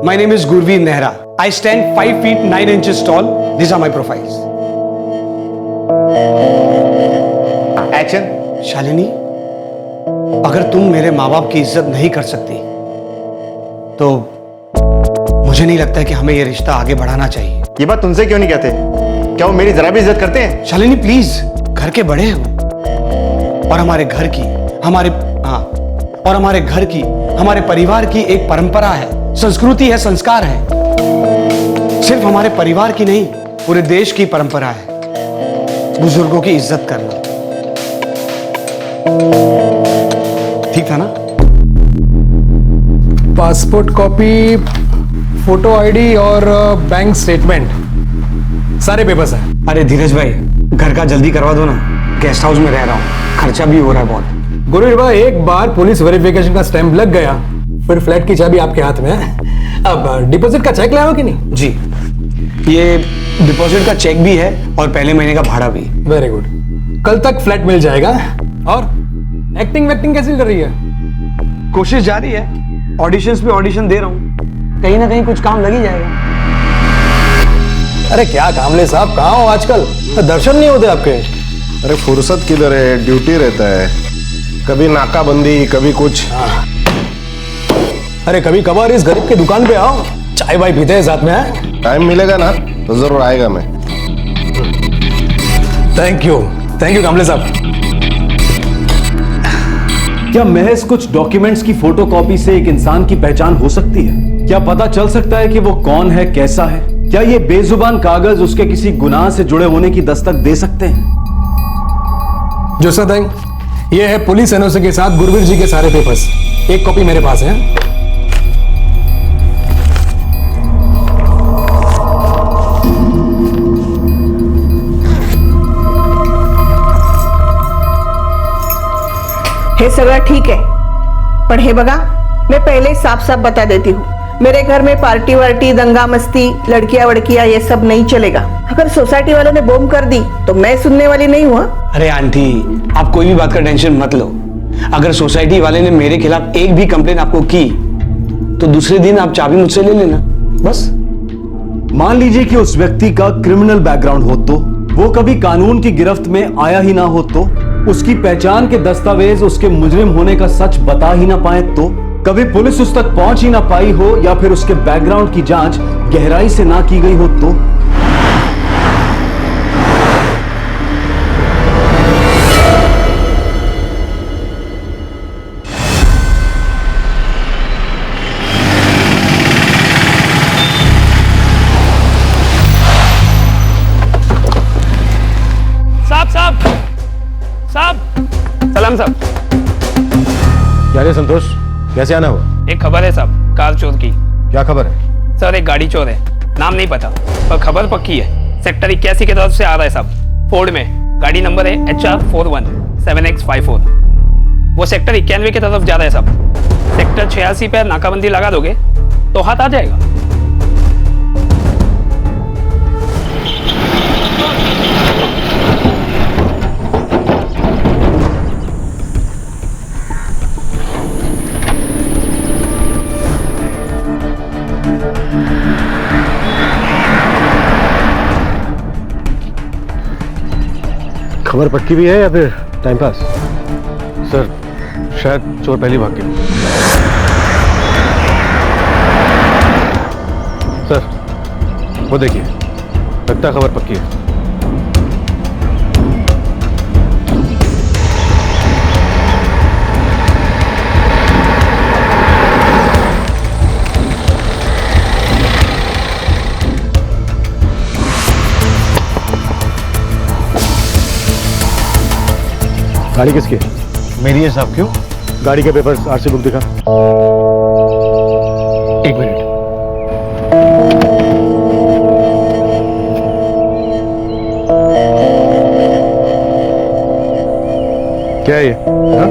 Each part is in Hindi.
My name is Gurveer Nehra. I stand 5 feet 9 inches tall. These are my profiles. Action. Shalini, अगर तुम मेरे माँ बाप की इज्जत नहीं कर सकती तो मुझे नहीं लगता कि हमें यह रिश्ता आगे बढ़ाना चाहिए। ये बात तुमसे क्यों नहीं कहते? क्या वो मेरी जरा भी इज्जत करते हैं? शालिनी प्लीज, घर के बड़े हैं वो। और हमारे घर की, हमारे परिवार की एक परंपरा है, संस्कृति है, संस्कार है। सिर्फ हमारे परिवार की नहीं, पूरे देश की परंपरा है बुजुर्गों की इज्जत करना। ठीक था ना? पासपोर्ट कॉपी, फोटो आईडी और बैंक स्टेटमेंट, सारे पेपर्स हैं। अरे धीरज भाई, घर का जल्दी करवा दो ना, गेस्ट हाउस में रह रहा हूँ, खर्चा भी हो रहा है बहुत। गुरुवीर भाई, एक बार पुलिस वेरिफिकेशन का स्टैंप लग गया, फिर फ्लैट की चाबी आपके हाथ में है। अब डिपॉजिट का चेक लाए हो कि नहीं? जी, ये डिपॉजिट का चेक भी है और पहले महीने का भाड़ा भी। वेरी गुड, कल तक फ्लैट मिल जाएगा। और एक्टिंग वैक्टिंग कैसी चल रही है? कोशिश जारी है, ऑडिशंस पे ऑडिशन दे रहा हूँ, कहीं ना कहीं कुछ काम लग ही जाएगा। अरे क्या कामले साहब, कहाँ हो आजकल? दर्शन नहीं होते आपके। अरे फुर्सत किधर है, ड्यूटी रहता है, कभी नाकाबंदी कभी कुछ। अरे कभी कभार इस गरीब की दुकान पे आओ, चाय वाय पीते हैं साथ में। है टाइम मिलेगा ना तो जरूर आएगा मैं। थैंक यू कामले साहब। क्या महज कुछ डॉक्यूमेंट्स की फोटोकॉपी से एक इंसान की पहचान हो सकती है? क्या पता चल सकता है कि वो कौन है, कैसा है? क्या ये बेजुबान कागज उसके किसी गुनाह से जुड़े होने की दस्तक दे सकते हैं? जो सर, ये है पुलिस एनओसी के साथ गुरवीर जी के सारे पेपर्स। एक कॉपी मेरे पास है। हे सगळं ठीक है, पण हे बघा, मैं पहले साफ साफ बता देती हूँ, मेरे घर में पार्टी वार्टी, दंगा मस्ती, लड़कियां वड़कियां ये सब नहीं चलेगा। अगर सोसाइटी वालों ने बॉम्ब कर दी तो मैं सुनने वाली नहीं हूँ। अरे आंटी, आप कोई भी बात का टेंशन मत लो। अगर सोसाइटी वाले ने मेरे खिलाफ एक भी कंप्लेन आपको की तो दूसरे दिन आप चाबी मुझसे ले लेना, बस। मान लीजिए कि उस व्यक्ति का क्रिमिनल बैकग्राउंड हो, तो वो कभी कानून की गिरफ्त में आया ही ना हो, तो उसकी पहचान के दस्तावेज उसके मुजरिम होने का सच बता ही ना पाए, तो कभी पुलिस उस तक पहुंच ही ना पाई हो, या फिर उसके बैकग्राउंड की जांच गहराई से ना की गई हो, तो सलाम साहब। क्या रे संतोष, कैसे आना हुआ? एक खबर है साहब, कार चोर की। क्या खबर है? सर एक गाड़ी चोर है, नाम नहीं पता पर खबर पक्की है। सेक्टर 81 की तरफ से आ रहा है साहब, फोर्ड में। गाड़ी नंबर है HR41-7X54। वो सेक्टर 91 की तरफ जा रहा है साहब। सेक्टर 86 पे नाकाबंदी लगा दोगे तो हाथ आ जाएगा। खबर पक्की भी है या फिर टाइम पास? सर, शायद चोर पहली भाग गया। सर वो देखिए, लगता है खबर पक्की है। गाड़ी किसकी है? मेरी है साहब। क्यों? गाड़ी के पेपर्स, आरसी बुक दिखा। एक मिनट। क्या है ये? हाँ?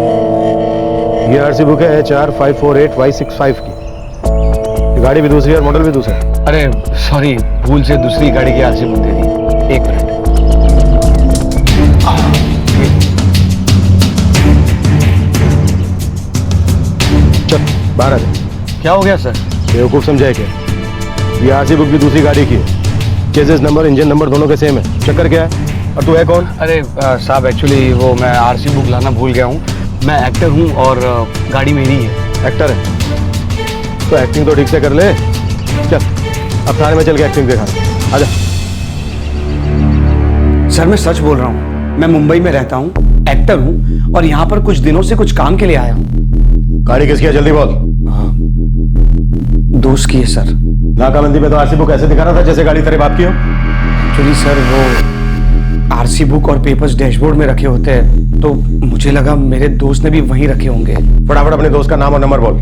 ये आरसी बुक है HR548Y65 की। ये गाड़ी भी दूसरी है और मॉडल भी दूसरा है। अरे सॉरी, भूल से दूसरी गाड़ी की आरसी बुक दे दी। एक मिनट। चल बाहर आ जा। क्या हो गया सर? बेवकूफ समझाए क्या? ये आरसी बुक भी दूसरी गाड़ी की है। चेसिस नंबर, इंजन नंबर दोनों के सेम है। चक्कर क्या है? और तू है कौन? अरे साहब, एक्चुअली वो मैं आरसी बुक लाना भूल गया हूँ। मैं एक्टर हूँ और गाड़ी मेरी है। एक्टर है तो एक्टिंग तो ठीक से कर ले। चल अब थाने में चल के एक्टिंग दिखा। आजा। सर मैं सच बोल रहा हूँ, मैं मुंबई में रहता हूँ, एक्टर हूँ और यहाँ पर कुछ दिनों से कुछ काम के लिए आया हूँ। गाड़ी किसकी है? जल्दी बोल। दोस्त की है सर। नाकाबंदी में तो आरसी बुक ऐसे दिखा रहा था जैसे गाड़ी तेरे बाप की हो। एक्चुअली सर वो आरसी बुक और पेपर्स डैशबोर्ड में रखे होते हैं, तो मुझे लगा मेरे दोस्त ने भी वहीं रखे होंगे। फटाफट अपने दोस्त का नाम और नंबर बोल।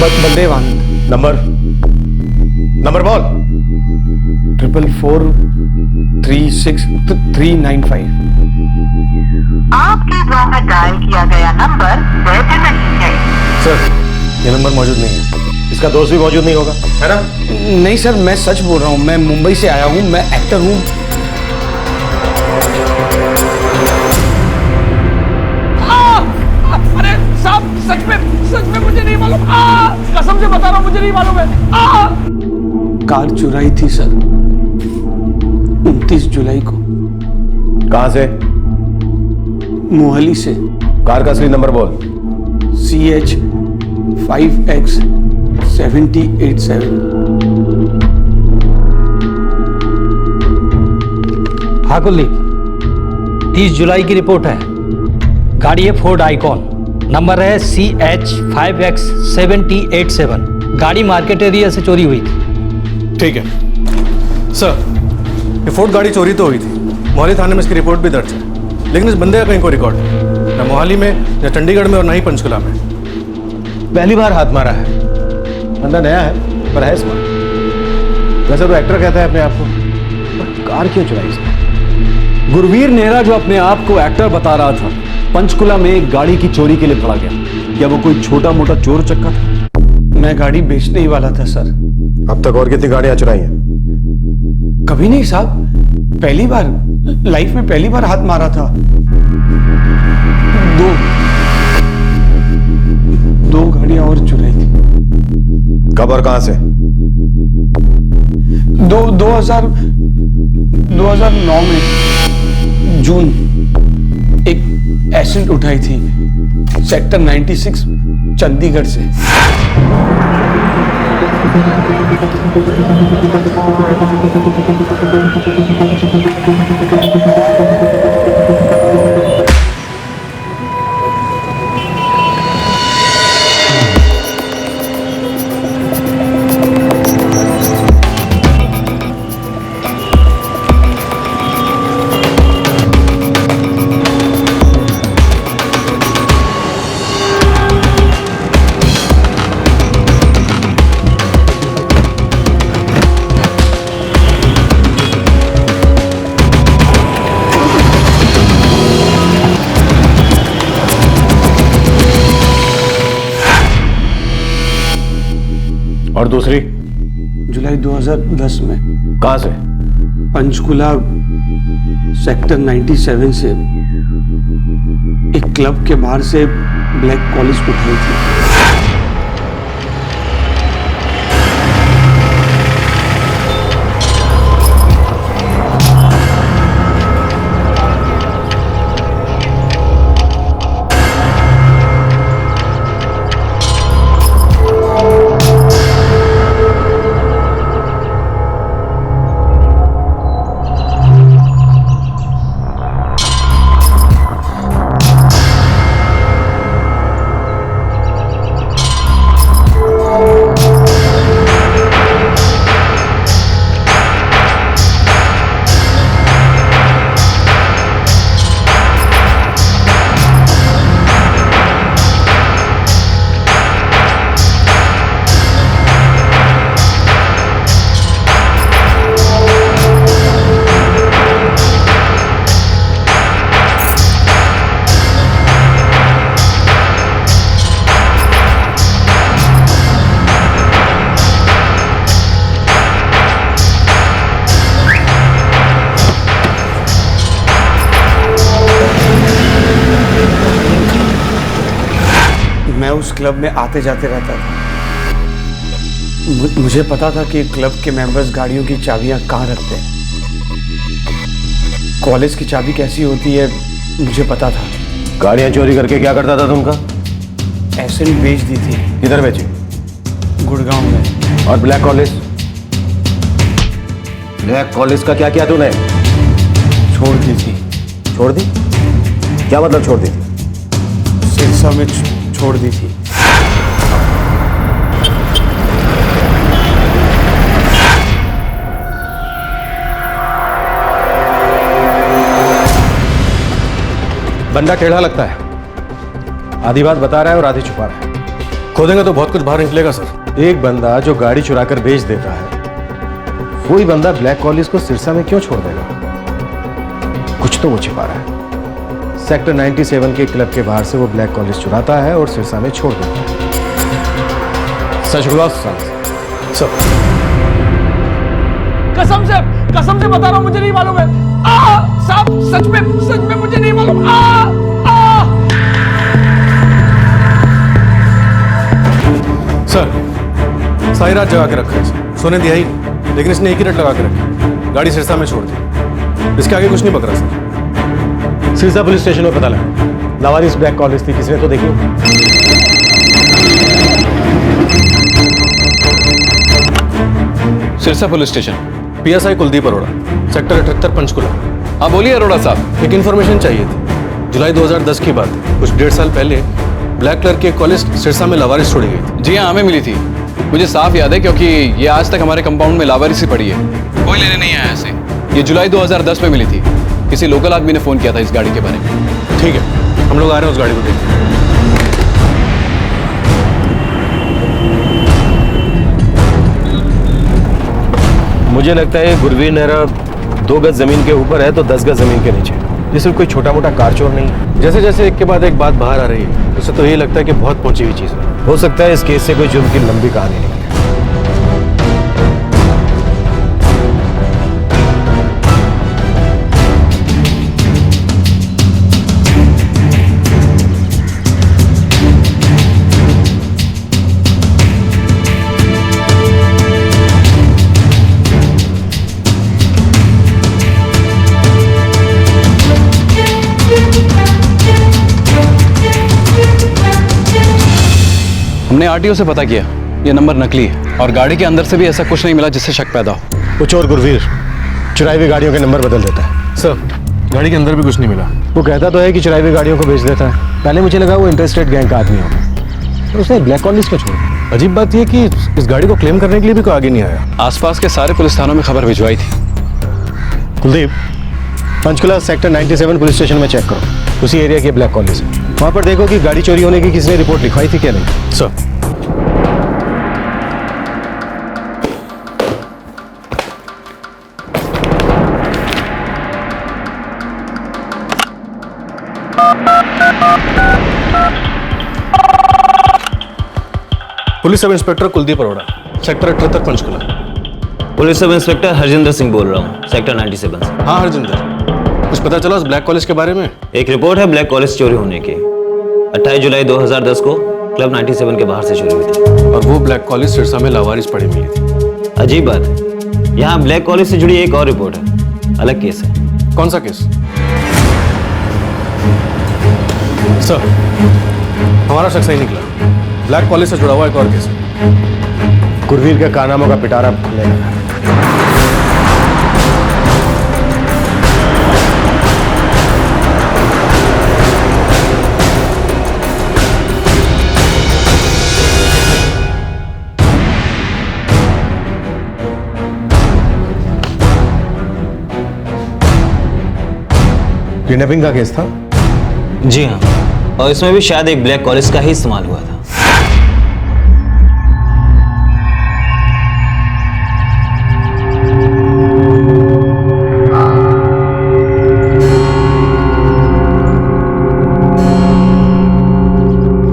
बलदेव आनंद। नंबर बोल। 44436 आपके द्वारा डायल किया गया नंबर वैध नहीं है। सर ये नंबर मौजूद नहीं है। इसका दोस्त भी मौजूद नहीं होगा, है ना? नहीं सर, मैं सच बोल रहा हूँ, मैं मुंबई से आया हूँ, मैं एक्टर हूँ। अरे साहब, सच में मुझे नहीं मालूम। कसम से बता रहा हूँ, मुझे नहीं मालूम है। कार चुराई थी सर 29 जुलाई को। कहां से? मोहाली से। कार का असली नंबर बोल। CH 5X 7087। हाँ कुलदीप, 30 जुलाई की रिपोर्ट है। गाड़ी है फोर्ड आइकॉन, नंबर है CH 5X 7087। गाड़ी मार्केट एरिया से चोरी हुई थी। ठीक है सर, ये फोर्ड गाड़ी चोरी तो हुई थी। मोहाली थाने में इसकी रिपोर्ट भी दर्ज है, लेकिन इस बंदे का कहीं कोई रिकॉर्ड नहीं। न मोहाली में, न चंडीगढ़ में और न ही पंचकुला में। पहली बार हाथ मारा है। बंदा नया है पर है स्मार्ट। वैसे तो एक्टर कहता है अपने आप को, पर कार क्यों चुराई इसने? गुरवीर नेहरा जो अपने आप को एक्टर बता रहा था, पंचकुला में एक गाड़ी की चोरी के लिए पड़ा गया। क्या वो कोई छोटा मोटा चोर चक्का था? मैं गाड़ी बेचने ही वाला था सर। अब तक और कितनी गाड़ियां चुराई हैं? कभी नहीं साहब, पहली बार, लाइफ में पहली बार हाथ मारा था। दो गाड़ियां और चुराई थी। कब और कहां से? 2009 में जून एक एसिड उठाई थी सेक्टर 96 चंडीगढ़ से। और दूसरी? जुलाई 2010 में। कहां से? पंचकुला सेक्टर 97 से एक क्लब के बाहर से ब्लैक पॉलिश उठाई थी। मैं उस क्लब में आते जाते रहता था। मुझे पता था कि क्लब के मेंबर्स गाड़ियों की चाबियां कहाँ रखते हैं। कॉलेज की चाबी कैसी होती है मुझे पता था। गाड़ियां चोरी करके क्या करता था तुमका? एसेंट बेच दी थी किधर बेची? गुड़गांव में। और ब्लैक कॉलेज? ब्लैक कॉलेज का क्या किया तूने? छोड़ दी थी। छोड़ दी? क्या मतलब छोड़ दी थी? सिरसा में छोड़ दी थी। बंदा टेढ़ा लगता है, आधी बात बता रहा है और आधी छुपा रहा है। खोदेंगे तो बहुत कुछ बाहर निकलेगा सर। एक बंदा जो गाड़ी चुराकर बेच देता है, वही बंदा ब्लैक कॉलेज को सिरसा में क्यों छोड़ देगा? कुछ तो वो छिपा रहा है। सेक्टर 97 के क्लब के बाहर से वो ब्लैक कॉलेज चुराता है और सिरसा में छोड़ देता है। सच बोला सर। कसम से बता रहा हूं, मुझे नहीं मालूम है। साहब सच में मुझे नहीं मालूम। सर सारी रात जगा के रखा है इसे। सोने दिया ही नहीं, लेकिन इसने एक ही रट लगा के रखी। गाड़ी सिरसा में छोड़ दी। इसके आगे कुछ नहीं बक रहा सर। सिरसा पुलिस स्टेशन में पता लगा लावारिस ब्लैक कॉलेज थी, किसी ने तो देखी। Sirsa police station, PSI Kuldeep Arora, sector 78 Panchkula. हाँ बोलिए अरोड़ा साहब। एक इन्फॉर्मेशन चाहिए थी। जुलाई 2010 की बात है, कुछ 1.5 साल पहले ब्लैक कलर की एक कॉलेज सिरसा में लावारिस छोड़ी गई थी। जी हाँ, हमें मिली थी। मुझे साफ याद है क्योंकि ये आज तक हमारे कंपाउंड में लावारिस ही पड़ी है। कोई लेने नहीं आया ऐसे। ये जुलाई 2010 में मिली थी। किसी लोकल आदमी ने फोन किया था इस गाड़ी के बारे में। ठीक है, हम लोग आ रहे हैं उस गाड़ी को देखने। मुझे लगता है गुरवीर नेहरा 2 गज जमीन के ऊपर है तो 10 गज जमीन के नीचे। ये सिर्फ कोई छोटा मोटा कार चोर नहीं है। जैसे जैसे एक के बाद एक बात बाहर आ रही है, उससे तो यही लगता है कि बहुत पहुंची हुई चीज है। हो सकता है इस केस से कोई जुर्म की लंबी कहानी निकले। हमने RTO से पता किया, ये नंबर नकली है और गाड़ी के अंदर से भी ऐसा कुछ नहीं मिला जिससे शक पैदा हो। वो चोर गुरवीर चुराई हुई गाड़ियों के नंबर बदल देता है। सर गाड़ी के अंदर भी कुछ नहीं मिला। वो कहता तो है कि चुराई हुई गाड़ियों को बेच देता है। पहले मुझे लगा वो इंटरेस्टेड गैंग का आदमी होगा, तो उसने ब्लैक कॉलेज को छोड़ा। अजीब बात यह कि इस गाड़ी को क्लेम करने के लिए भी कोई आगे नहीं आया। आसपास के सारे पुलिस थानों में खबर भिजवाई थी। Kuldeep, Panchkula sector 97 police station में चेक करो, उसी एरिया की ब्लैक कॉलेज है। वहां पर देखो कि गाड़ी चोरी होने की किसी ने रिपोर्ट लिखवाई थी क्या नहीं। Sir police sub inspector Kuldeep Arora, sector 78 Panchkula. Police sub inspector Harjinder Singh बोल रहा हूँ, सेक्टर 97 से। हाँ हरजिंदर, कुछ पता चला उस ब्लैक कॉलेज के बारे में? एक रिपोर्ट है ब्लैक कॉलेज चोरी होने की। 28 जुलाई 2010 को क्लब 97 के बाहर से चोरी हुई थी। और वो ब्लैक कॉलेज सिरसा में लावारिस पड़ी मिली थी। अजीब बात है, यहाँ ब्लैक कॉलेज से जुड़ी एक और रिपोर्ट है, अलग केस है। कौन सा केस? सर हमारा शक सही निकला, ब्लैक कॉलेज से जुड़ा हुआ एक और केस है। गुरवीर के कारनामों का पिटारा खुलने लगा। किडनैपिंग का केस था? जी हाँ, और इसमें भी शायद एक ब्लैक कॉलेज का ही इस्तेमाल हुआ था।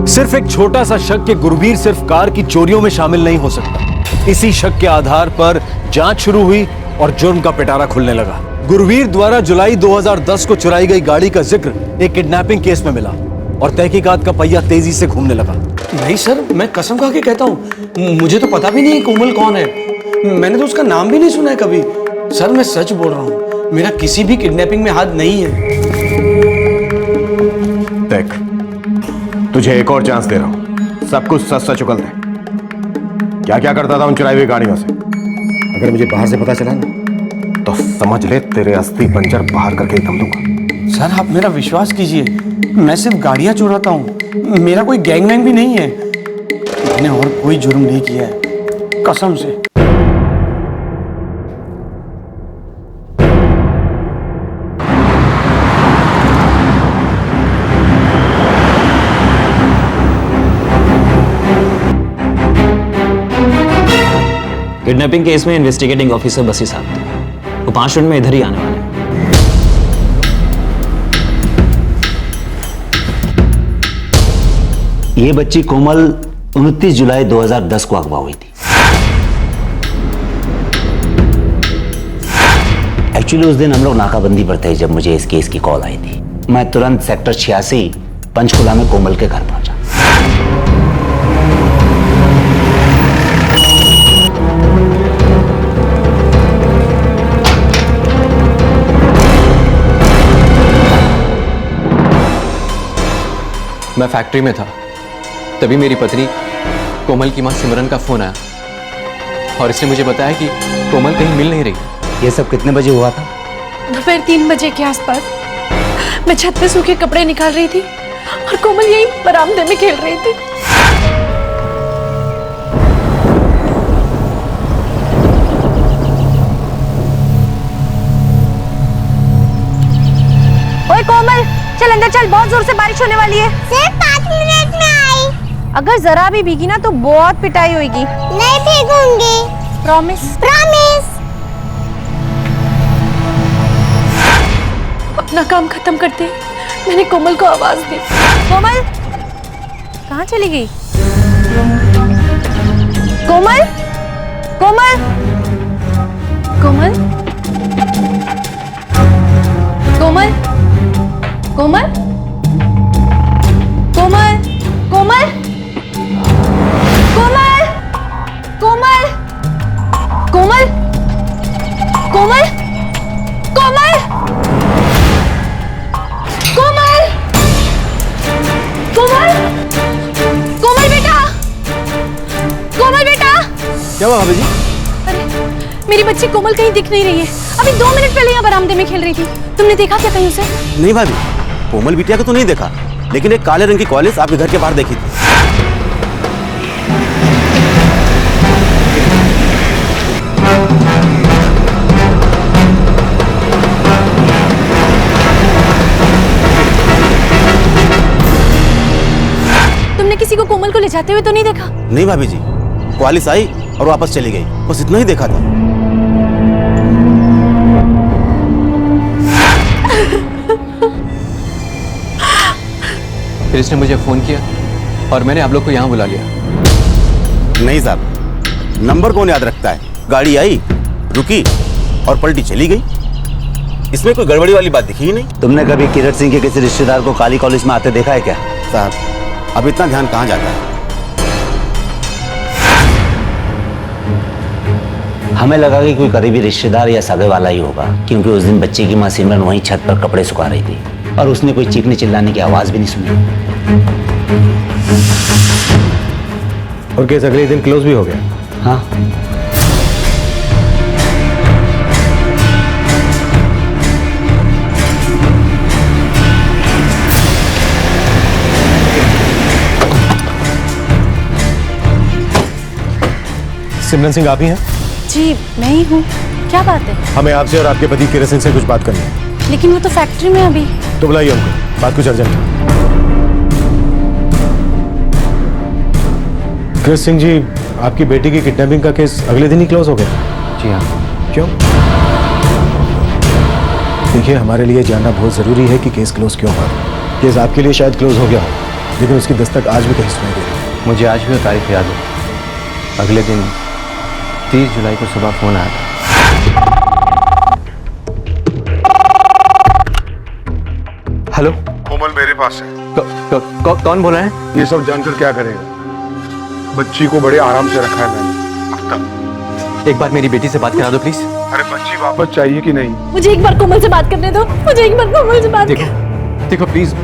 सिर्फ एक छोटा सा शक कि गुरवीर सिर्फ कार की चोरियों में शामिल नहीं हो सकता। इसी शक के आधार पर जांच शुरू हुई और जुर्म का पिटारा खुलने लगा। गुरवीर द्वारा जुलाई 2010 को चुराई गई गाड़ी का जिक्र एक किडनैपिंग केस में मिला और तहकीकात का पहिया तेजी से घूमने लगा। नहीं सर, मैं कसम खा के कहता हूँ, मुझे तो पता भी नहीं कोमल कौन है। मैंने तो उसका नाम भी नहीं सुना है कभी। सर मैं सच बोल रहा हूँ, मेरा किसी भी किडनैपिंग में हाथ नहीं है। देख, तुझे एक और चांस दे रहा हूं, सब कुछ सच सच उगल दे। क्या क्या करता था उन चुराई हुई गाड़ियों से? अगर मुझे बाहर से पता चला ना, तो समझ ले तेरे अस्थि पंजर बाहर करके दम दूंगा। सर आप मेरा विश्वास कीजिए, मैं सिर्फ गाड़ियां चुराता हूँ, मेरा कोई गैंग वैंग भी नहीं है। मैंने और कोई जुर्म नहीं किया है, कसम से। किडनैपिंग केस में इन्वेस्टिगेटिंग ऑफिसर बसी साहब थे, वो 5 मिनट में इधर ही आने वाले हैं। ये बच्ची कोमल 29 जुलाई 2010 को अगवा हुई थी। एक्चुअली उस दिन हम लोग नाकाबंदी पर थे जब मुझे इस केस की कॉल आई थी। मैं तुरंत सेक्टर 86 पंचकुला में कोमल के घर पहुंचा। मैं फैक्ट्री में था, तभी मेरी पत्नी कोमल की मां सिमरन का फोन आया और इसने मुझे बताया कि कोमल कहीं मिल नहीं रही। ये सब कितने बजे हुआ था? दोपहर 3 बजे के आसपास। मैं छत पे सूखे कपड़े निकाल रही थी और कोमल यही बरामदे में खेल रही थी। ओए कोमल, चल अंदर चल, बहुत जोर से बारिश होने वाली है। सिर्फ 5 मिनट में आई। अगर जरा भी भीगी ना तो बहुत पिटाई होगी। नहीं भीगूंगी। प्रॉमिस? प्रॉमिस। अपना काम खत्म करते मैंने कोमल को आवाज दी। कोमल कहाँ चली गई? कोमल, कोमल, कोमल, कोमल, कोमल, कोमल, कोमल, कोमल, कोमल, कोमल, कोमल, कोमल, कोमल, कोमल, कोमल बेटा, कोमल बेटा। क्या हुआ भाभी जी? अरे मेरी बच्ची कोमल कहीं दिख नहीं रही है। अभी 2 मिनट पहले यहाँ बरामदे में खेल रही थी। तुमने देखा क्या कहीं उसे? नहीं भाभी, कोमल बिटिया को तो नहीं देखा, लेकिन एक काले रंग की कॉलेज आपके घर के बाहर देखी थी। तुमने किसी को कोमल को ले जाते हुए तो नहीं देखा? नहीं भाभी जी, कॉलेज आई और वापस चली गई, बस इतना ही देखा था। फिर इसने मुझे फोन किया और मैंने आप लोग को यहाँ बुला लिया। नहीं साहब, नंबर कौन याद रखता है? गाड़ी आई, रुकी और पलटी चली गई। इसमें कोई गड़बड़ी वाली बात दिखी ही नहीं। तुमने कभी किरण सिंह के किसी रिश्तेदार को काली कॉलेज में आते देखा है क्या? साहब, अब इतना ध्यान कहाँ जाता है? हमें लगा कि कोई करीबी रिश्तेदार या सगे वाला ही होगा, क्योंकि उस दिन बच्ची की मां सिमरन वहीं छत पर कपड़े सुखा रही थी और उसने कोई चीखने चिल्लाने की आवाज भी नहीं सुनी। और केस अगले दिन क्लोज भी हो गया। हाँ, सिमरन सिंह आप ही हैं? जी मैं ही हूँ। क्या बात है? हमें आपसे और आपके पति किरण सिंह से कुछ बात करनी है। लेकिन वो तो फैक्ट्री में अभी। तो बुलाइए उनको, बात कुछ अर्जेंट है। किरण सिंह जी, आपकी बेटी की किडनैपिंग का केस अगले दिन ही क्लोज हो गया? जी हाँ। क्यों? देखिए, हमारे लिए जानना बहुत जरूरी है कि केस क्लोज क्यों हुआ। केस आपके लिए शायद क्लोज हो गया हो, लेकिन उसकी दस्तक आज भी कहीं सुनाई दे रही है। मुझे आज भी वो तारीख याद है। अगले दिन 30 जुलाई को सुबह फोन आया था। हेलो, कोमल मेरे पास है। कौन बोल रहा है? ये सब जानकर क्या करेगा? बच्ची को बड़े आराम से रखा है मैंने अब तक। एक बार मेरी बेटी से बात करा दो प्लीज। अरे बच्ची वापस चाहिए कि नहीं? मुझे एक बार कोमल से बात करने दो, मुझे एक बार कोमल से बात देखो प्लीज,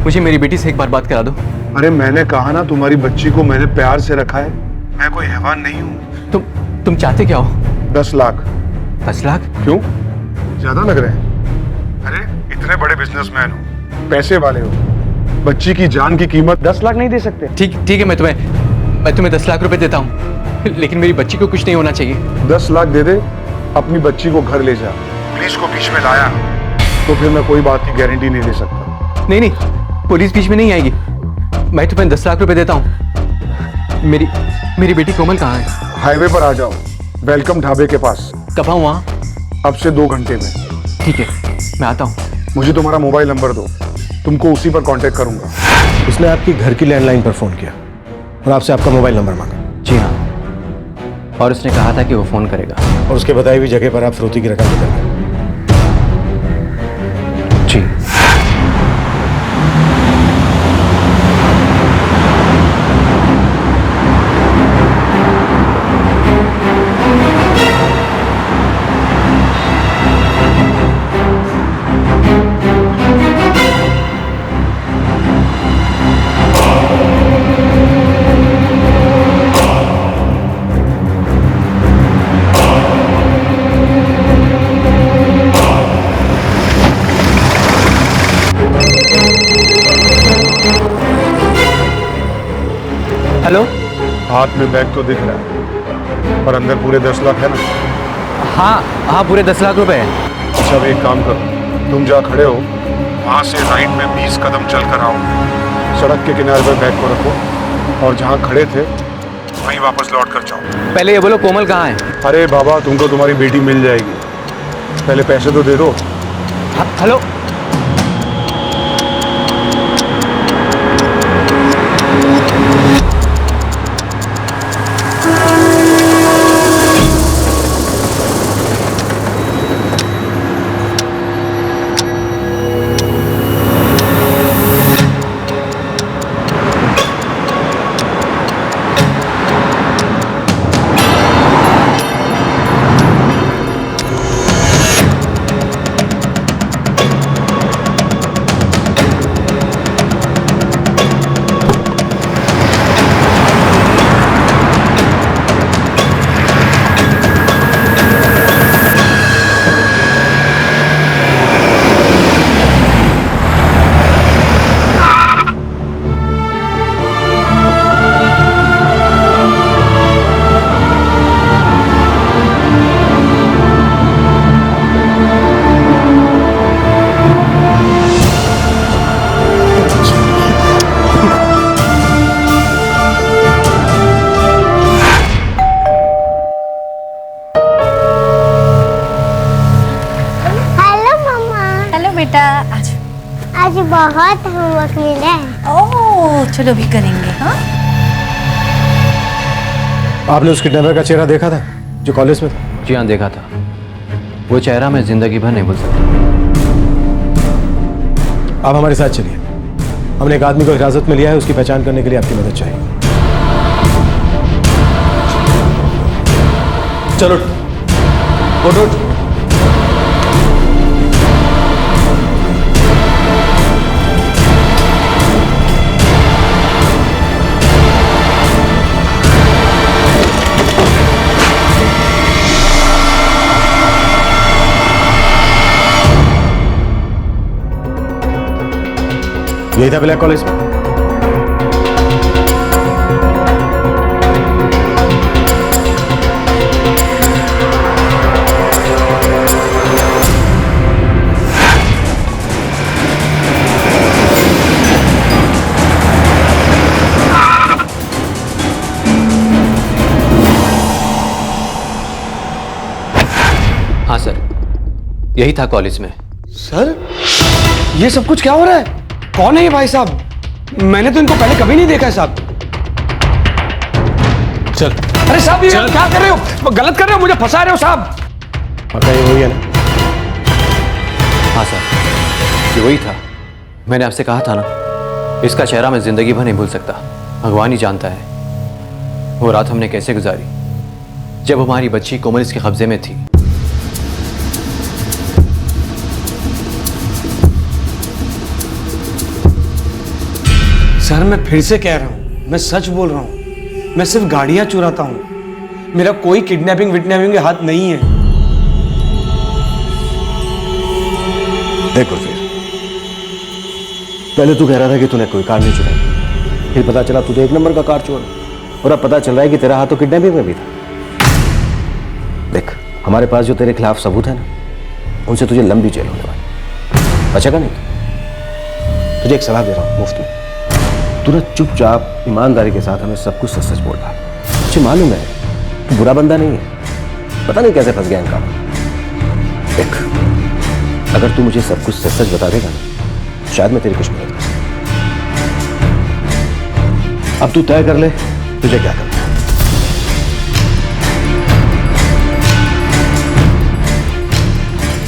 मुझे मेरी बेटी से एक बार बात करा दो। अरे मैंने कहा ना तुम्हारी बच्ची को मैंने प्यार से रखा है, मैं कोई हैवान नहीं हूँ। तुम चाहते क्या हो? 10 लाख। 10 लाख? क्यों, ज्यादा लग रहे हैं? अरे इतने बड़े बिजनेसमैन हो, पैसे वाले हो, बच्ची की जान की कीमत 10 लाख नहीं दे सकते? ठीक है, मैं तुम्हें 10 लाख रुपए देता हूँ, लेकिन मेरी बच्ची को कुछ नहीं होना चाहिए। 10 लाख दे दे, अपनी बच्ची को घर ले जा। पुलिस को बीच में लाया तो फिर मैं कोई बात की गारंटी नहीं दे सकता। नहीं, पुलिस बीच में नहीं आएगी। मैं तुम्हें 10 लाख रुपए देता हूँ। मेरी बेटी कोमल कहाँ है? हाईवे पर आ जाओ, वेलकम ढाबे के पास। कब आऊँ वहाँ? अब से 2 घंटे में। ठीक है, मैं आता हूँ। मुझे तुम्हारा मोबाइल नंबर दो, तुमको उसी पर कांटेक्ट करूंगा। उसने आपकी घर की लैंडलाइन पर फोन किया और आपसे आपका मोबाइल नंबर मांगा। जी हाँ, और उसने कहा था कि वो फोन करेगा। और उसके बताई हुई जगह पर आप फिरौती की रकम निकल गए। जी। हेलो। हाथ में बैग तो दिख रहा है, पर अंदर पूरे 10 लाख है ना? हाँ, पूरे 10 लाख रुपए हैं। अच्छा अब एक काम करो, तुम जहाँ खड़े हो वहाँ से राइट में 20 कदम चल कर आओ, सड़क के किनारे पर बैग को रखो और जहाँ खड़े थे वहीं वापस लौट कर जाओ। पहले ये बोलो कोमल कहाँ है? अरे बाबा, तुमको तुम्हारी बेटी मिल जाएगी, पहले पैसे तो दे दो। हेलो। बेटा आज बहुत होमवर्क मिला है। ओह चलो भी करेंगे। हाँ आपने उस किडनैपर का चेहरा देखा था जो कॉलेज में था? जी हाँ, देखा था। वो चेहरा मैं जिंदगी भर नहीं भूल सकता। आप हमारे साथ चलिए, हमने एक आदमी को हिरासत में लिया है, उसकी पहचान करने के लिए आपकी मदद चाहिए। चलो उठ। यही था ब्लैक कॉलेज में? हाँ सर, यही था कॉलेज में। सर ये सब कुछ क्या हो रहा है? कौन है ये भाई साहब? मैंने तो इनको पहले कभी नहीं देखा है साहब। चल। अरे साहब ये क्या कर रहे हो? गलत कर रहे हो, मुझे फंसा रहे हो साहब। पक्का ये वही है ना? हाँ सर, ये वही था। मैंने आपसे कहा था ना, इसका चेहरा मैं जिंदगी भर नहीं भूल सकता। भगवान ही जानता है वो रात हमने कैसे गुजारी जब हमारी बच्ची कोमल इसके कब्जे में थी। सर मैं फिर से कह रहा हूं, मैं सच बोल रहा हूं। मैं सिर्फ गाड़ियां चुराता हूं, मेरा कोई किडनैपिंग विडनैपिंग के हाथ नहीं है। देखो फिर पहले तू कह रहा था कि तूने कोई कार नहीं चुराई, फिर पता चला तू तो एक नंबर का कार चोर, और अब पता चल रहा है कि तेरा हाथ तो किडनैपिंग में भी था। देख हमारे पास जो तेरे खिलाफ सबूत है ना, उनसे तुझे लंबी जेल होने वाली। बचेगा नहीं। तुझे एक सलाह दे रहा हूं मुफ्त में, तू ना चुपचाप ईमानदारी के साथ हमें सब कुछ सच सच बोल रहा है। मुझे मालूम है तू बुरा बंदा नहीं है, पता नहीं कैसे फंस गया इनका। देख अगर तू मुझे सब कुछ सच सच बता देगा ना, शायद मैं तेरी कुछ मदद कर सकूं। अब तू तय कर ले तुझे क्या करना है।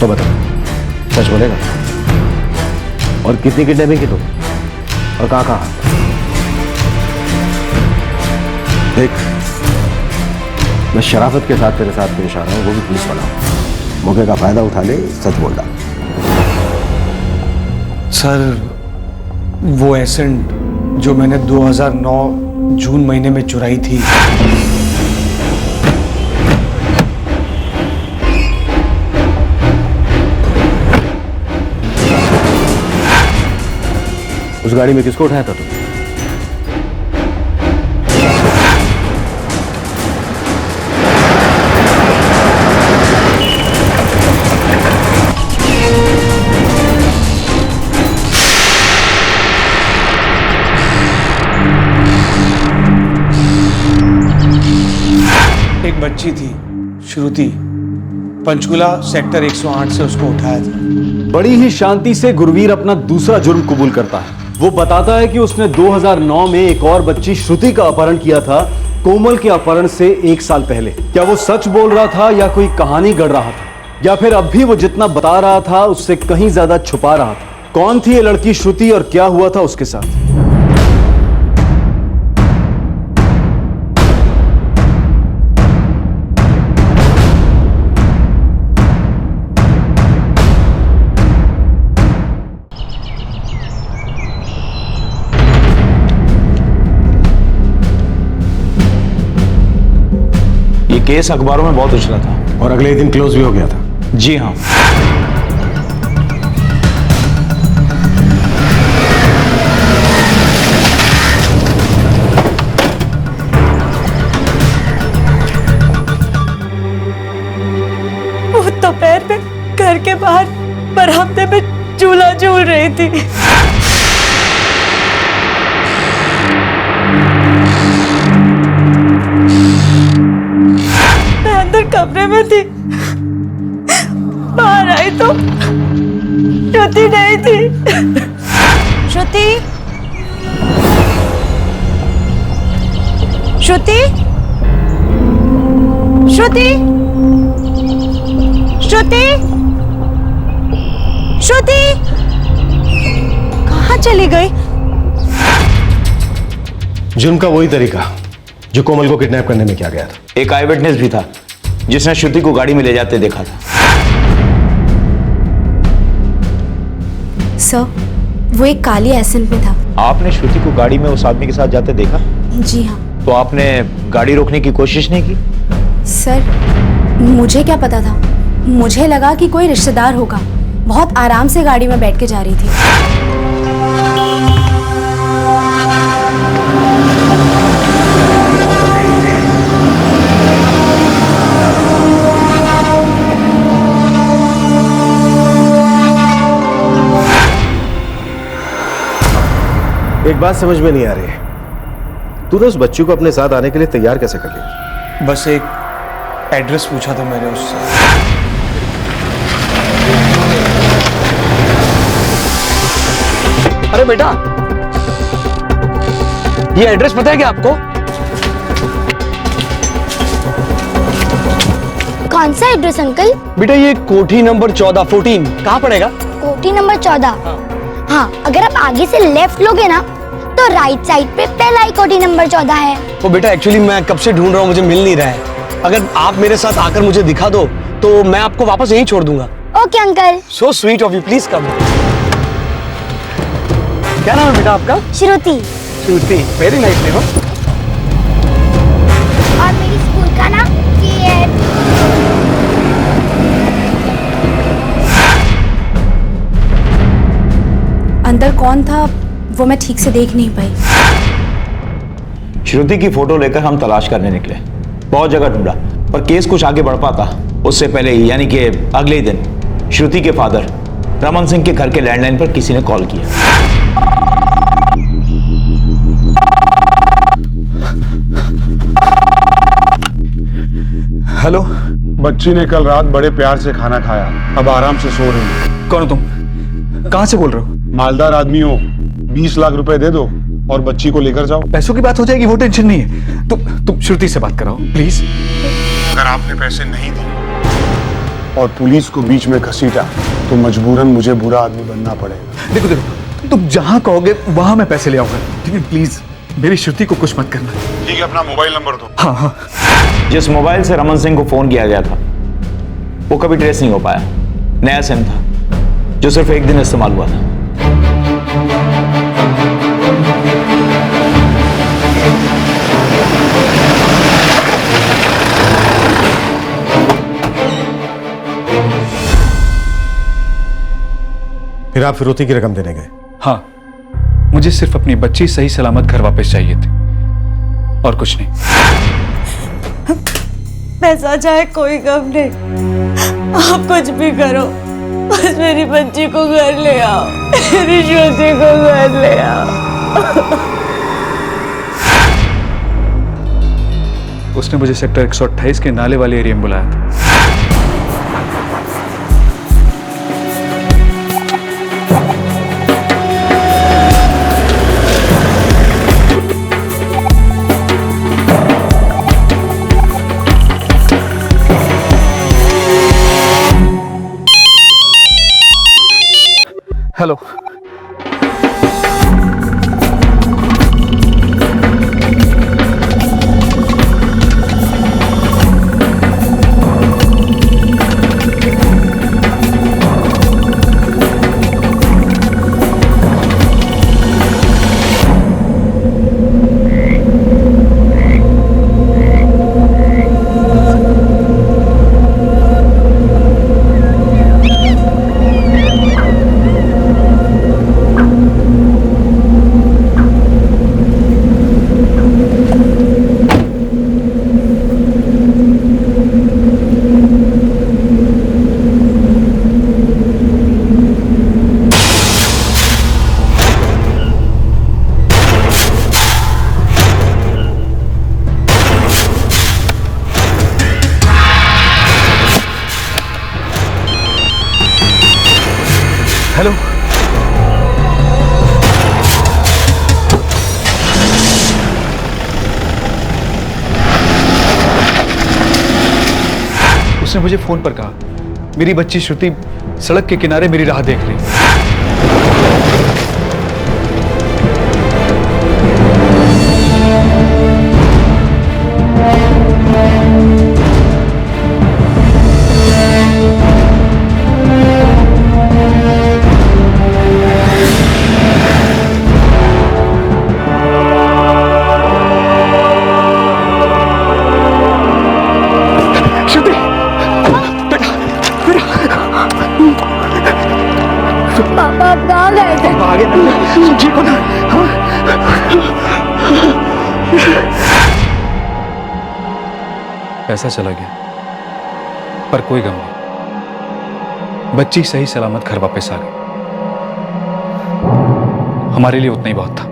तो बता, सच बोलेगा? और कितनी किडनैपिंग की तू, और कहां कहां? देख मैं शराफत के साथ तेरे साथ पेश आ रहा हूं, वो भी पुलिस वाला हूं। मौके का फायदा उठा ले, सच बोल रहा। सर वो एसेंट जो मैंने 2009 जून महीने में चुराई थी, उस गाड़ी में किसको उठाया था तू? एक बच्ची थी श्रुति, पंचकुला सेक्टर 108 से उसको उठाया था। बड़ी ही शांति से गुरवीर अपना दूसरा जुर्म कबूल करता है। वो बताता है कि उसने 2009 में एक और बच्ची श्रुति का अपहरण किया था, कोमल के अपहरण से 1 साल पहले। क्या वो सच बोल रहा था या कोई कहानी गढ़ रहा था, या फिर अब भी वो जितना बता रहा था उससे कहीं ज्यादा छुपा रहा था? कौन थी ये लड़की श्रुति और क्या हुआ था उसके साथ? केस अखबारों में बहुत उछला था और अगले दिन क्लोज भी हो गया था। जी हाँ। वो दोपहर में घर के बाहर बरामदे में झूला झूल रही थी। कमरे में थी, बाहर आई तो श्रुति नहीं थी। श्रुति, श्रुति, श्रुति, श्रुति, श्रुति कहाँ चली गई? जुर्म का वही तरीका जो कोमल को किडनैप करने में किया गया था। एक आई विटनेस भी था जिसने श्रुति को गाड़ी में ले जाते देखा था। सर, वो एक काली एसेंट में था। आपने श्रुति को गाड़ी में उस आदमी के साथ जाते देखा? जी हाँ। तो आपने गाड़ी रोकने की कोशिश नहीं की? सर, मुझे क्या पता था, मुझे लगा कि कोई रिश्तेदार होगा। बहुत आराम से गाड़ी में बैठ के जा रही थी। एक बात समझ में नहीं आ रही, तूने उस बच्ची को अपने साथ आने के लिए तैयार कैसे कर लिया? बस एक एड्रेस पूछा था मैंने उससे। अरे बेटा, ये एड्रेस पता है क्या आपको? कौन सा एड्रेस अंकल? बेटा ये कोठी नंबर 14 कहाँ पड़ेगा? कोठी नंबर 14। हाँ, अगर आप आगे से लेफ्ट लोगे ना तो राइट साइड पे पहला ही कोठी नंबर 14 है। वो बेटा एक्चुअली मैं कब से ढूंढ रहा हूँ, मुझे मिल नहीं रहा है। अगर आप मेरे साथ आकर मुझे दिखा दो तो मैं आपको वापस यहीं छोड़ दूंगा। Okay uncle. So sweet of you, please come. क्या नाम है बेटा आपका? श्रुति। श्रुति, वेरी नाइस नेम। और मेरी स्कूल का नाम अंदर कौन था वो मैं ठीक से देख नहीं पाई। श्रुति की फोटो लेकर हम तलाश करने निकले, बहुत जगह ढूंढा, पर केस कुछ आगे बढ़ पाता उससे पहले ही, यानी कि अगले ही दिन श्रुति के फादर रमन सिंह के घर के लैंडलाइन पर किसी ने कॉल किया। हेलो। बच्ची ने कल रात बड़े प्यार से खाना खाया, अब आराम से सो रही है। कौन हो तुम? कहां से बोल रहे हो? मालदार आदमी हो, 20 लाख रुपए दे दो और बच्ची को लेकर जाओ। पैसों की बात हो जाएगी, वो टेंशन नहीं है। तुम श्रुति से बात कराओ प्लीज। अगर आपने पैसे नहीं दिए और पुलिस को बीच में घसीटा तो मजबूरन मुझे बुरा आदमी बनना पड़ेगा। देखो देखो, तुम जहां कहोगे वहां मैं पैसे ले आऊंगा, लेकिन प्लीज मेरी श्रुति को कुछ मत करना। ठीक है, अपना मोबाइल नंबर दो। हाँ हाँ। जिस मोबाइल से रमन सिंह को फोन किया गया था वो कभी ट्रेस नहीं हो पाया। नया सिम था जो सिर्फ एक दिन इस्तेमाल हुआ था। फिर आप फिरौती की रकम देने गए? हाँ, मुझे सिर्फ अपनी बच्ची सही सलामत घर वापस चाहिए थी और कुछ नहीं। पैसा चाहे कोई गम नहीं, आप कुछ भी करो, बस मेरी बच्ची को घर ले आओ, मेरी श्रुति को घर ले आओ। उसने मुझे सेक्टर 128 के नाले वाले एरिया में बुलाया था। हेलो। हेलो। उसने मुझे फोन पर कहा मेरी बच्ची श्रुति सड़क के किनारे मेरी राह देख रही है। पापा आप कहाँ गए थे? आगे ठीक हो ना? पैसा चला गया पर कोई गम नहीं, बच्ची सही सलामत घर वापस आ गई। हमारे लिए उतना ही बहुत था।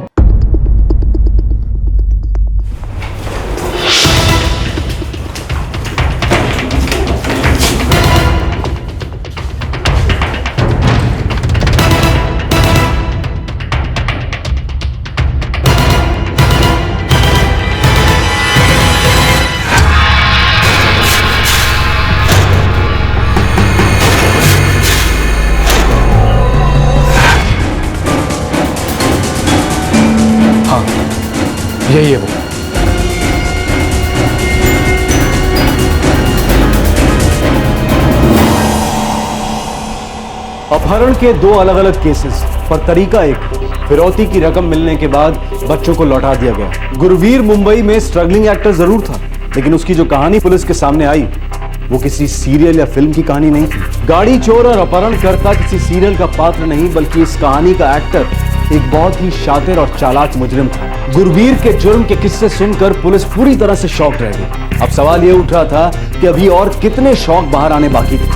यही है वो। अपहरण के दो अलग अलग केसेस, पर तरीका एक, फिरौती की रकम मिलने के बाद बच्चों को लौटा दिया गया। गुरवीर मुंबई में स्ट्रगलिंग एक्टर जरूर था, लेकिन उसकी जो कहानी पुलिस के सामने आई वो किसी सीरियल या फिल्म की कहानी नहीं थी। गाड़ी चोर और अपहरणकर्ता किसी सीरियल का पात्र नहीं, बल्कि इस कहानी का एक्टर एक बहुत ही शातिर और चालाक मुजरिम था। गुरवीर के जुर्म के किस्से सुनकर पुलिस पूरी तरह से शॉक्ड रह गई। अब सवाल यह उठ रहा था कि अभी और कितने शौक बाहर आने बाकी थे।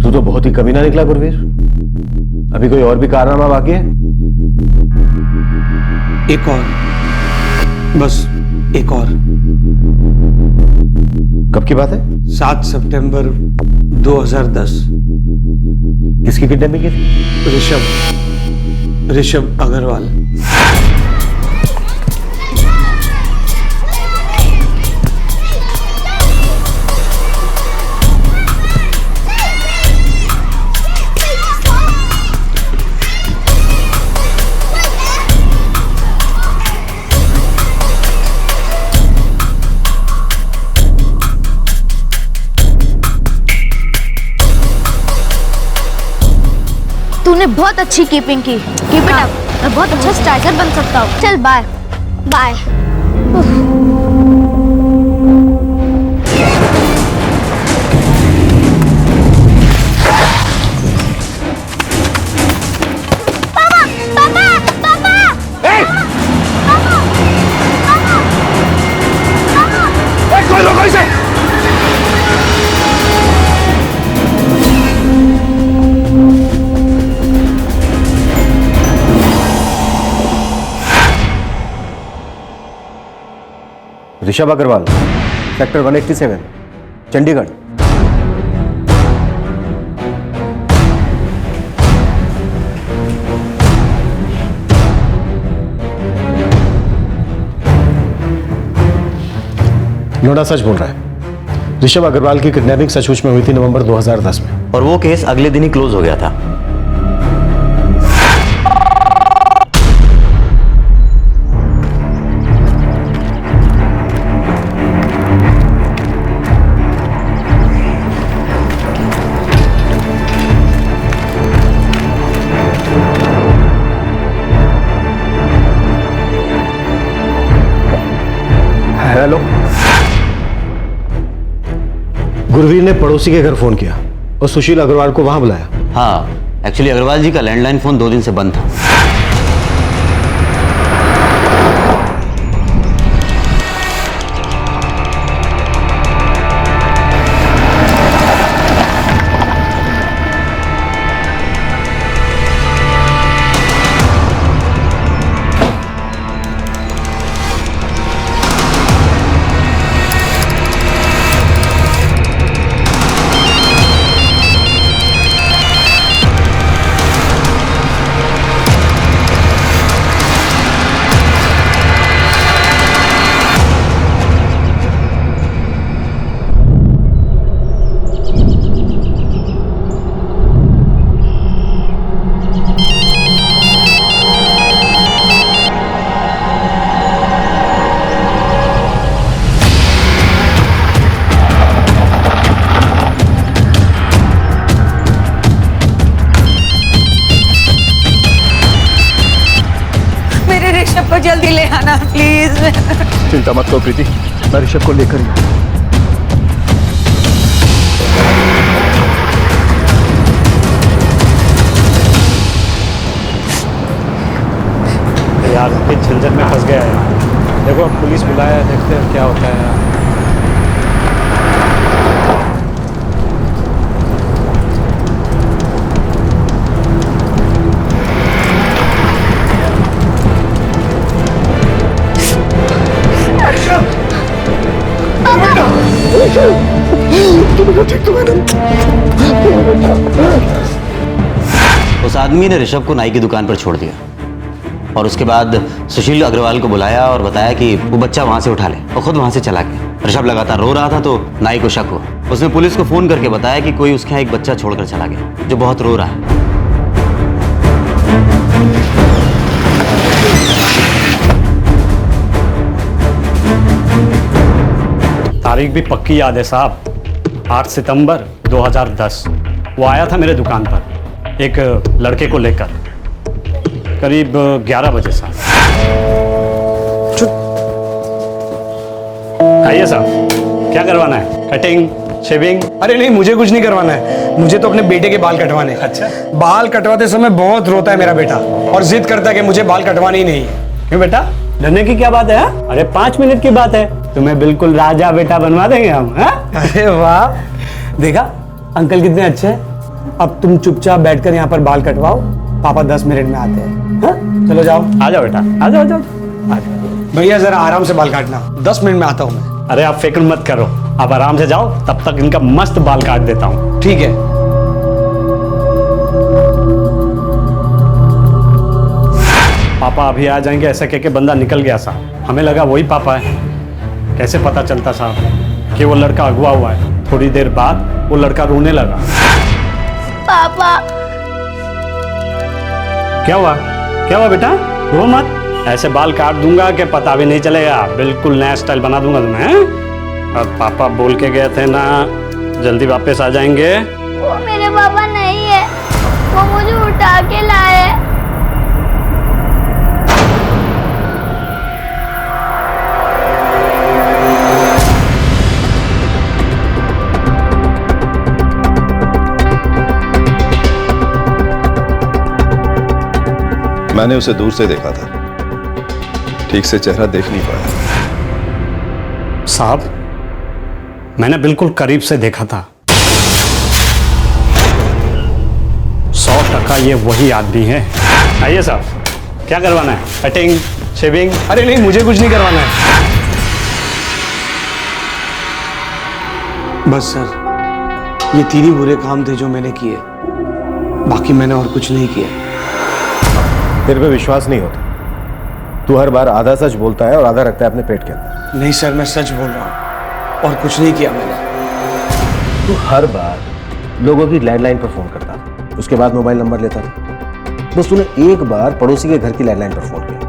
तू तो बहुत ही कमीना निकला गुरवीर। अभी कोई और भी कारनामा बाकी है? एक और, बस एक और। कब की बात है? 7 सितंबर 2010। किसकी किडनैपिंग की थी? ऋषभ अग्रवाल। तूने बहुत अच्छी कीपिंग की। Keep it up. मैं बहुत अच्छा स्ट्राइकर बन सकता हूँ। चल bye bye. Rishabh Agarwal, sector 187, Chandigarh. नोडा सच बोल रहा है। ऋषभ अग्रवाल की किडनैपिंग सचमुच में हुई थी नवंबर 2010 में, और वो केस अगले दिन ही क्लोज हो गया था। हेलो। गुरवीर ने पड़ोसी के घर फोन किया और सुशील अग्रवाल को वहां बुलाया। हाँ, एक्चुअली अग्रवाल जी का लैंडलाइन फोन 2 दिन से बंद था। जल्दी ले आना प्लीज। चिंता मत करो प्रीति, मैं ऋषभ को लेकर ही यार झंझट में फंस गया है। देखो पुलिस बुलाया है, देखते हैं क्या होता है। उस आदमी ने ऋषभ को नाई की दुकान पर छोड़ दिया और उसके बाद सुशील अग्रवाल को बुलाया और बताया कि वो बच्चा वहां से उठा ले, और खुद वहां से चला गया। ऋषभ लगातार रो रहा था तो नाई को शक हुआ। उसने पुलिस को फोन करके बताया कि कोई उसके यहाँ एक बच्चा छोड़कर चला गया जो बहुत रो रहा है। तारीख भी पक्की याद है साहब, 8 सितंबर 2010। वो आया था मेरे दुकान पर एक लड़के को लेकर, करीब 11 बजे साहब। आइए साहब, क्या करवाना है? Cutting, shaving? अरे नहीं, मुझे कुछ नहीं करवाना है, मुझे तो अपने बेटे के बाल कटवाने हैं। अच्छा। बाल कटवाते समय बहुत रोता है मेरा बेटा और जिद करता है कि मुझे बाल कटवाने ही नहीं है। क्यों बेटा, डरने की क्या बात है? अरे 5 मिनट की बात है, तुम्हें बिल्कुल राजा बेटा बनवा देंगे हम। अरे वाह, देखा अंकल कितने अच्छे हैं। अब तुम चुपचाप बैठकर यहाँ पर बाल कटवाओ, पापा 10 मिनट में आते हैं। हाँ? चलो जाओ। आ जाओ बेटा, आ जाओ, आ जाओ। भैया जरा आराम से बाल काटना, 10 मिनट में आता हूँ मैं। अरे आप फिक्र मत करो, आप आराम से जाओ, तब तक इनका मस्त बाल काट देता हूँ। ठीक है। पापा अभी आ जाएंगे ऐसा कह के बंदा निकल गया साहब, हमें लगा वही पापा है। कैसे पता चलता साहब कि वो लड़का अगवा हुआ है। थोड़ी देर बाद वो लड़का रोने लगा। पापा। क्या हुआ, क्या हुआ बेटा? रो मत, ऐसे बाल काट दूंगा कि पता भी नहीं चलेगा, बिल्कुल नया स्टाइल बना दूंगा तुम्हें। और पापा बोल के गए थे ना, जल्दी वापस आ जाएंगे। वो मेरे पापा नहीं है, वो मुझे उठा के लाए। मैंने उसे दूर से देखा था, ठीक से चेहरा देख नहीं पाया। साहब मैंने बिल्कुल करीब से देखा था, 100% ये वही आदमी है। आइए साहब, क्या करवाना है? Cutting, shaving? अरे नहीं, मुझे कुछ नहीं करवाना है। बस सर, ये 3 ही बुरे काम थे जो मैंने किए, बाकी मैंने और कुछ नहीं किया। तेरे पे विश्वास नहीं होता, तू हर बार आधा सच बोलता है और आधा रखता है अपने पेट के अंदर। नहीं सर, मैं सच बोल रहा हूँ और कुछ नहीं किया मैंने। तू हर बार लोगों की लैंडलाइन पर फोन करता था, उसके बाद मोबाइल नंबर लेता था। बस तूने एक बार पड़ोसी के घर की लैंडलाइन पर फोन किया,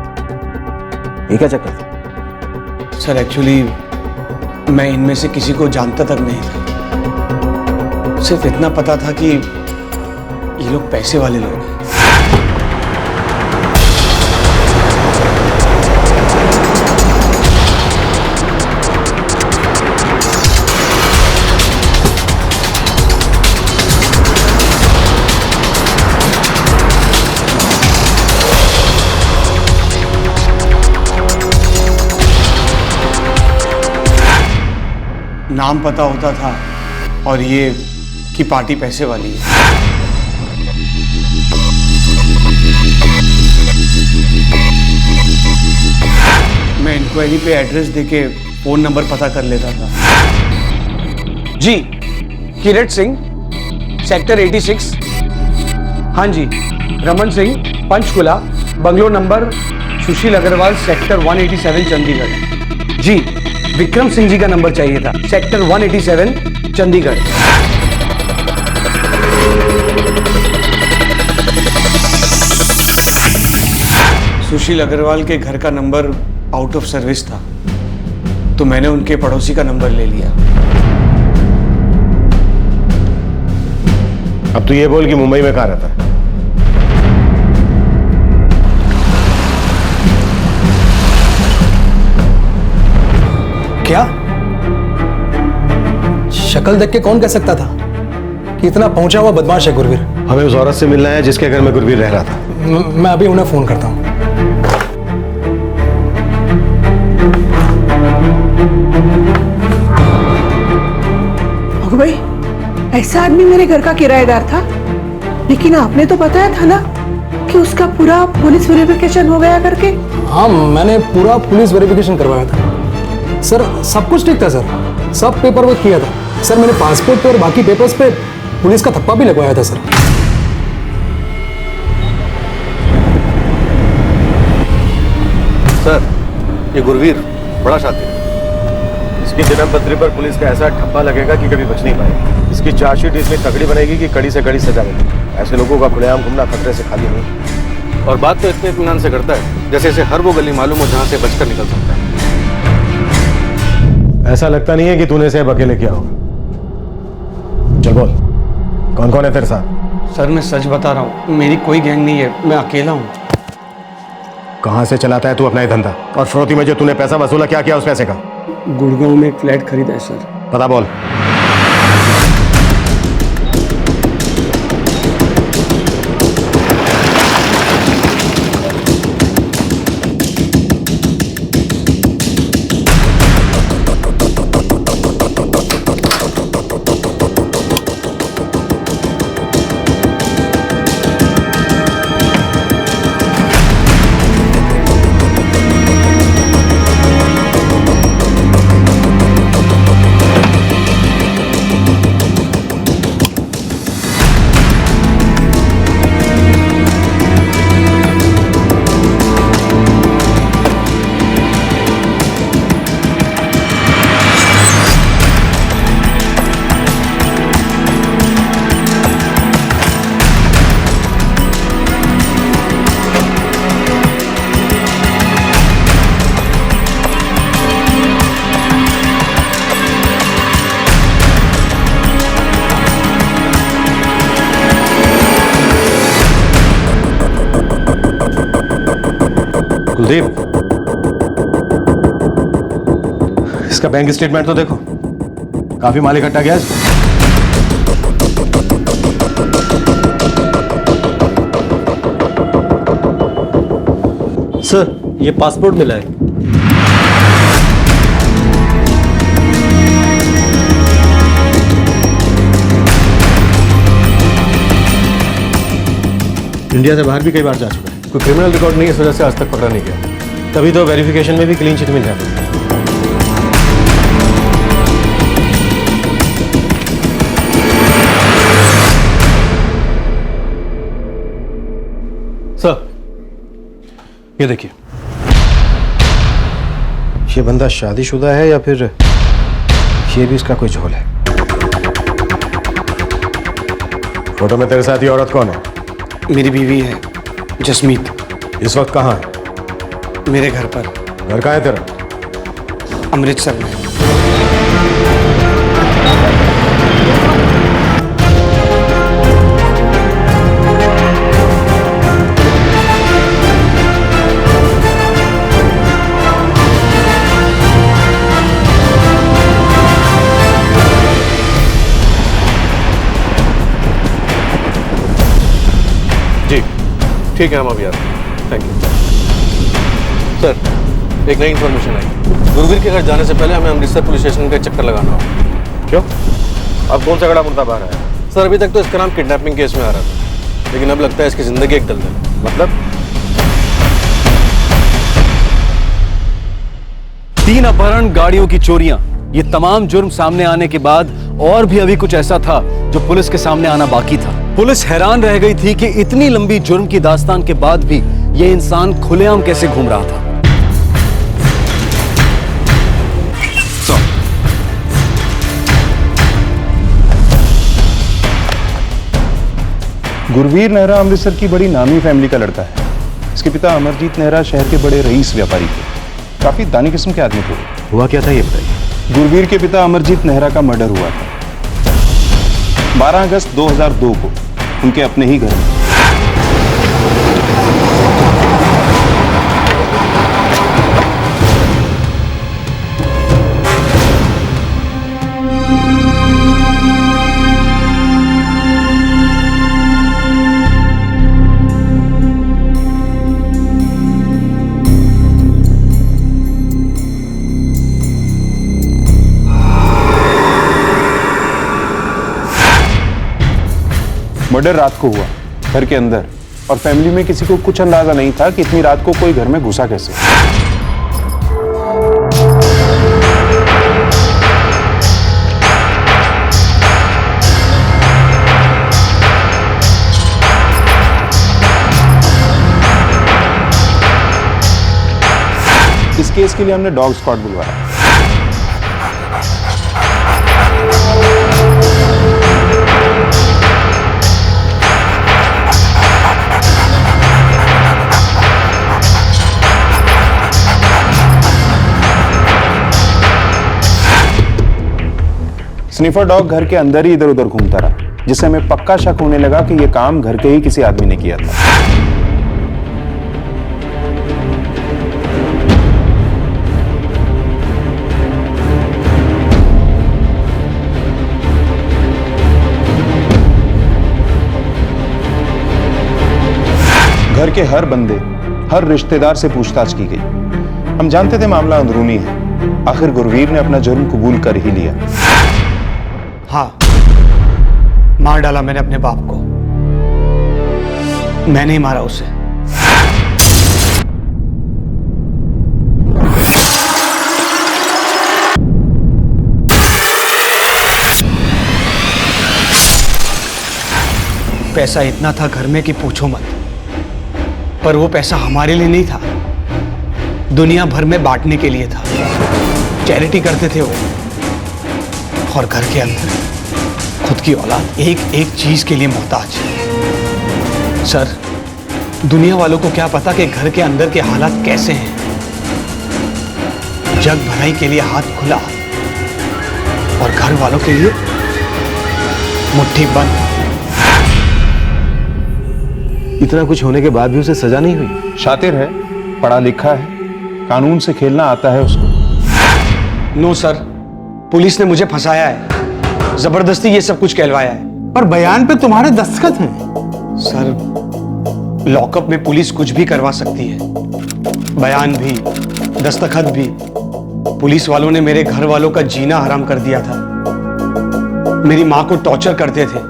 ये क्या चक्कर था? सर एक्चुअली मैं इनमें से किसी को जानता तक नहीं था, सिर्फ इतना पता था कि ये लोग पैसे वाले लोग हैं। नाम पता होता था और ये कि पार्टी पैसे वाली है। मैं इंक्वायरी पे एड्रेस देके फोन नंबर पता कर लेता था। जी, किरट सिंह, सेक्टर 86। हाँ जी, रमन सिंह, पंचकुला, बंगलो नंबर सुशील अग्रवाल, सेक्टर 187 चंडीगढ़। जी, विक्रम सिंह जी का नंबर चाहिए था, सेक्टर 187 चंडीगढ़। सुशील अग्रवाल के घर का नंबर आउट ऑफ सर्विस था, तो मैंने उनके पड़ोसी का नंबर ले लिया। अब तू ये बोल कि मुंबई में कहाँ रहता है? क्या? शक्ल देख के कौन कह सकता था कि इतना पहुंचा हुआ बदमाश है गुरवीर? हमें उस औरत से मिलना है जिसके घर में गुरवीर रह रहा था। मैं अभी उन्हें फोन करता हूं। अगो भाई, ऐसा आदमी मेरे घर का किराएदार था, लेकिन आपने तो बताया था ना कि उसका पूरा पुलिस वेरिफिकेशन हो गया करके। हाँ, मैंने पूरा पुलिस वेरिफिकेशन करवाया था सर, सब कुछ ठीक था सर, सब पेपर वर्क किया था सर। मैंने पासपोर्ट पे और बाकी पेपर्स पे पुलिस का थप्पा भी लगवाया था सर। सर, ये गुरवीर बड़ा शातिर है, इसकी जन्मपत्री पर पुलिस का ऐसा ठप्पा लगेगा कि कभी बच नहीं पाएगा। इसकी चार्जशीट इतनी तगड़ी बनेगी कि कड़ी से कड़ी सजा मिलेगी। ऐसे लोगों का खुलेआम घूमना खतरे से खाली नहीं। और बात तो इतने इत्मीनान से करता है जैसे इसे हर वो गली मालूम हो जहां से बचकर निकल सकता है। ऐसा लगता नहीं है कि तूने इसे अब अकेले किया होगा। चल बोल, कौन कौन है तेरे साथ? सर मैं सच बता रहा हूँ, मेरी कोई गैंग नहीं है, मैं अकेला हूँ। कहाँ से चलाता है तू अपना ये धंधा? और फिरौती में जो तूने पैसा वसूला, क्या किया उस पैसे का? गुड़गांव में एक फ्लैट खरीदा है सर। पता बोल। कुलदीप, इसका बैंक स्टेटमेंट तो देखो, काफी माल इकट्ठा किया इसने। सर, ये पासपोर्ट मिला है। इंडिया से बाहर भी कई बार जा चुका है। कोई क्रिमिनल रिकॉर्ड नहीं है, इस वजह से आज तक पकड़ा नहीं गया। तभी तो वेरिफिकेशन में भी क्लीन चिट मिल जाती है। सर, ये देखिए। ये बंदा शादीशुदा है या फिर ये भी इसका कोई झोल है? फोटो में तेरे साथ ये औरत कौन है? मेरी बीवी है जसमीत। इस वक्त कहाँ है? मेरे घर पर। घर कहाँ है तेरा? अमृतसर में। जी ठीक है, हम अभी आते हैं। Thank you sir. एक नई इन्फॉर्मेशन आई। गुरवीर के घर जाने से पहले हमें अमृतसर पुलिस स्टेशन का चक्कर लगाना होगा। क्यों? अब कौन सा गड़ा मुर्दा बाहर आया? सर, अभी तक तो इसका नाम किडनैपिंग केस में आ रहा था, लेकिन अब लगता है इसकी जिंदगी एक दलदल है। मतलब? 3 अपहरण, गाड़ियों की चोरियां, ये तमाम जुर्म सामने आने के बाद और भी अभी कुछ ऐसा था जो पुलिस के सामने आना बाकी था। पुलिस हैरान रह गई थी कि इतनी लंबी जुर्म की दास्तान के बाद भी ये इंसान खुलेआम कैसे घूम रहा था। गुरवीर नेहरा अमृतसर की बड़ी नामी फैमिली का लड़का है। इसके पिता अमरजीत नेहरा शहर के बड़े रईस व्यापारी थे, काफी दानी किस्म के आदमी थे। हुआ क्या था ये बताइए। गुरवीर के पिता अमरजीत नेहरा का मर्डर हुआ था 12 अगस्त 2002 को उनके अपने ही घर में। मर्डर रात को हुआ घर के अंदर, और फैमिली में किसी को कुछ अंदाजा नहीं था कि इतनी रात को कोई घर में घुसा कैसे। इस केस के लिए हमने डॉग स्क्वाड बुलवाया। स्निफर डॉग घर के अंदर ही इधर उधर घूमता रहा, जिससे हमें पक्का शक होने लगा कि यह काम घर के ही किसी आदमी ने किया था। घर के हर बंदे, हर रिश्तेदार से पूछताछ की गई। हम जानते थे मामला अंदरूनी है, आखिर गुरवीर ने अपना जुर्म कबूल कर ही लिया। हाँ, मार डाला मैंने अपने बाप को। मैंने ही मारा उसे। पैसा इतना था घर में कि पूछो मत, पर वो पैसा हमारे लिए नहीं था, दुनिया भर में बांटने के लिए था। चैरिटी करते थे वो, और घर के अंदर खुद की औलाद एक एक चीज के लिए मोहताज। सर, दुनिया वालों को क्या पता कि घर के अंदर के हालात कैसे हैं। जग भराई के लिए हाथ खुला और घर वालों के लिए मुट्ठी बंद। इतना कुछ होने के बाद भी उसे सजा नहीं हुई? शातिर है, पढ़ा लिखा है, कानून से खेलना आता है उसको। नो सर, पुलिस ने मुझे फंसाया है, जबरदस्ती ये सब कुछ कहलवाया है। पर बयान पे तुम्हारे दस्तखत हैं। सर, लॉकअप में पुलिस कुछ भी करवा सकती है, बयान भी, दस्तखत भी। पुलिस वालों ने मेरे घर वालों का जीना हराम कर दिया था, मेरी माँ को टॉर्चर करते थे।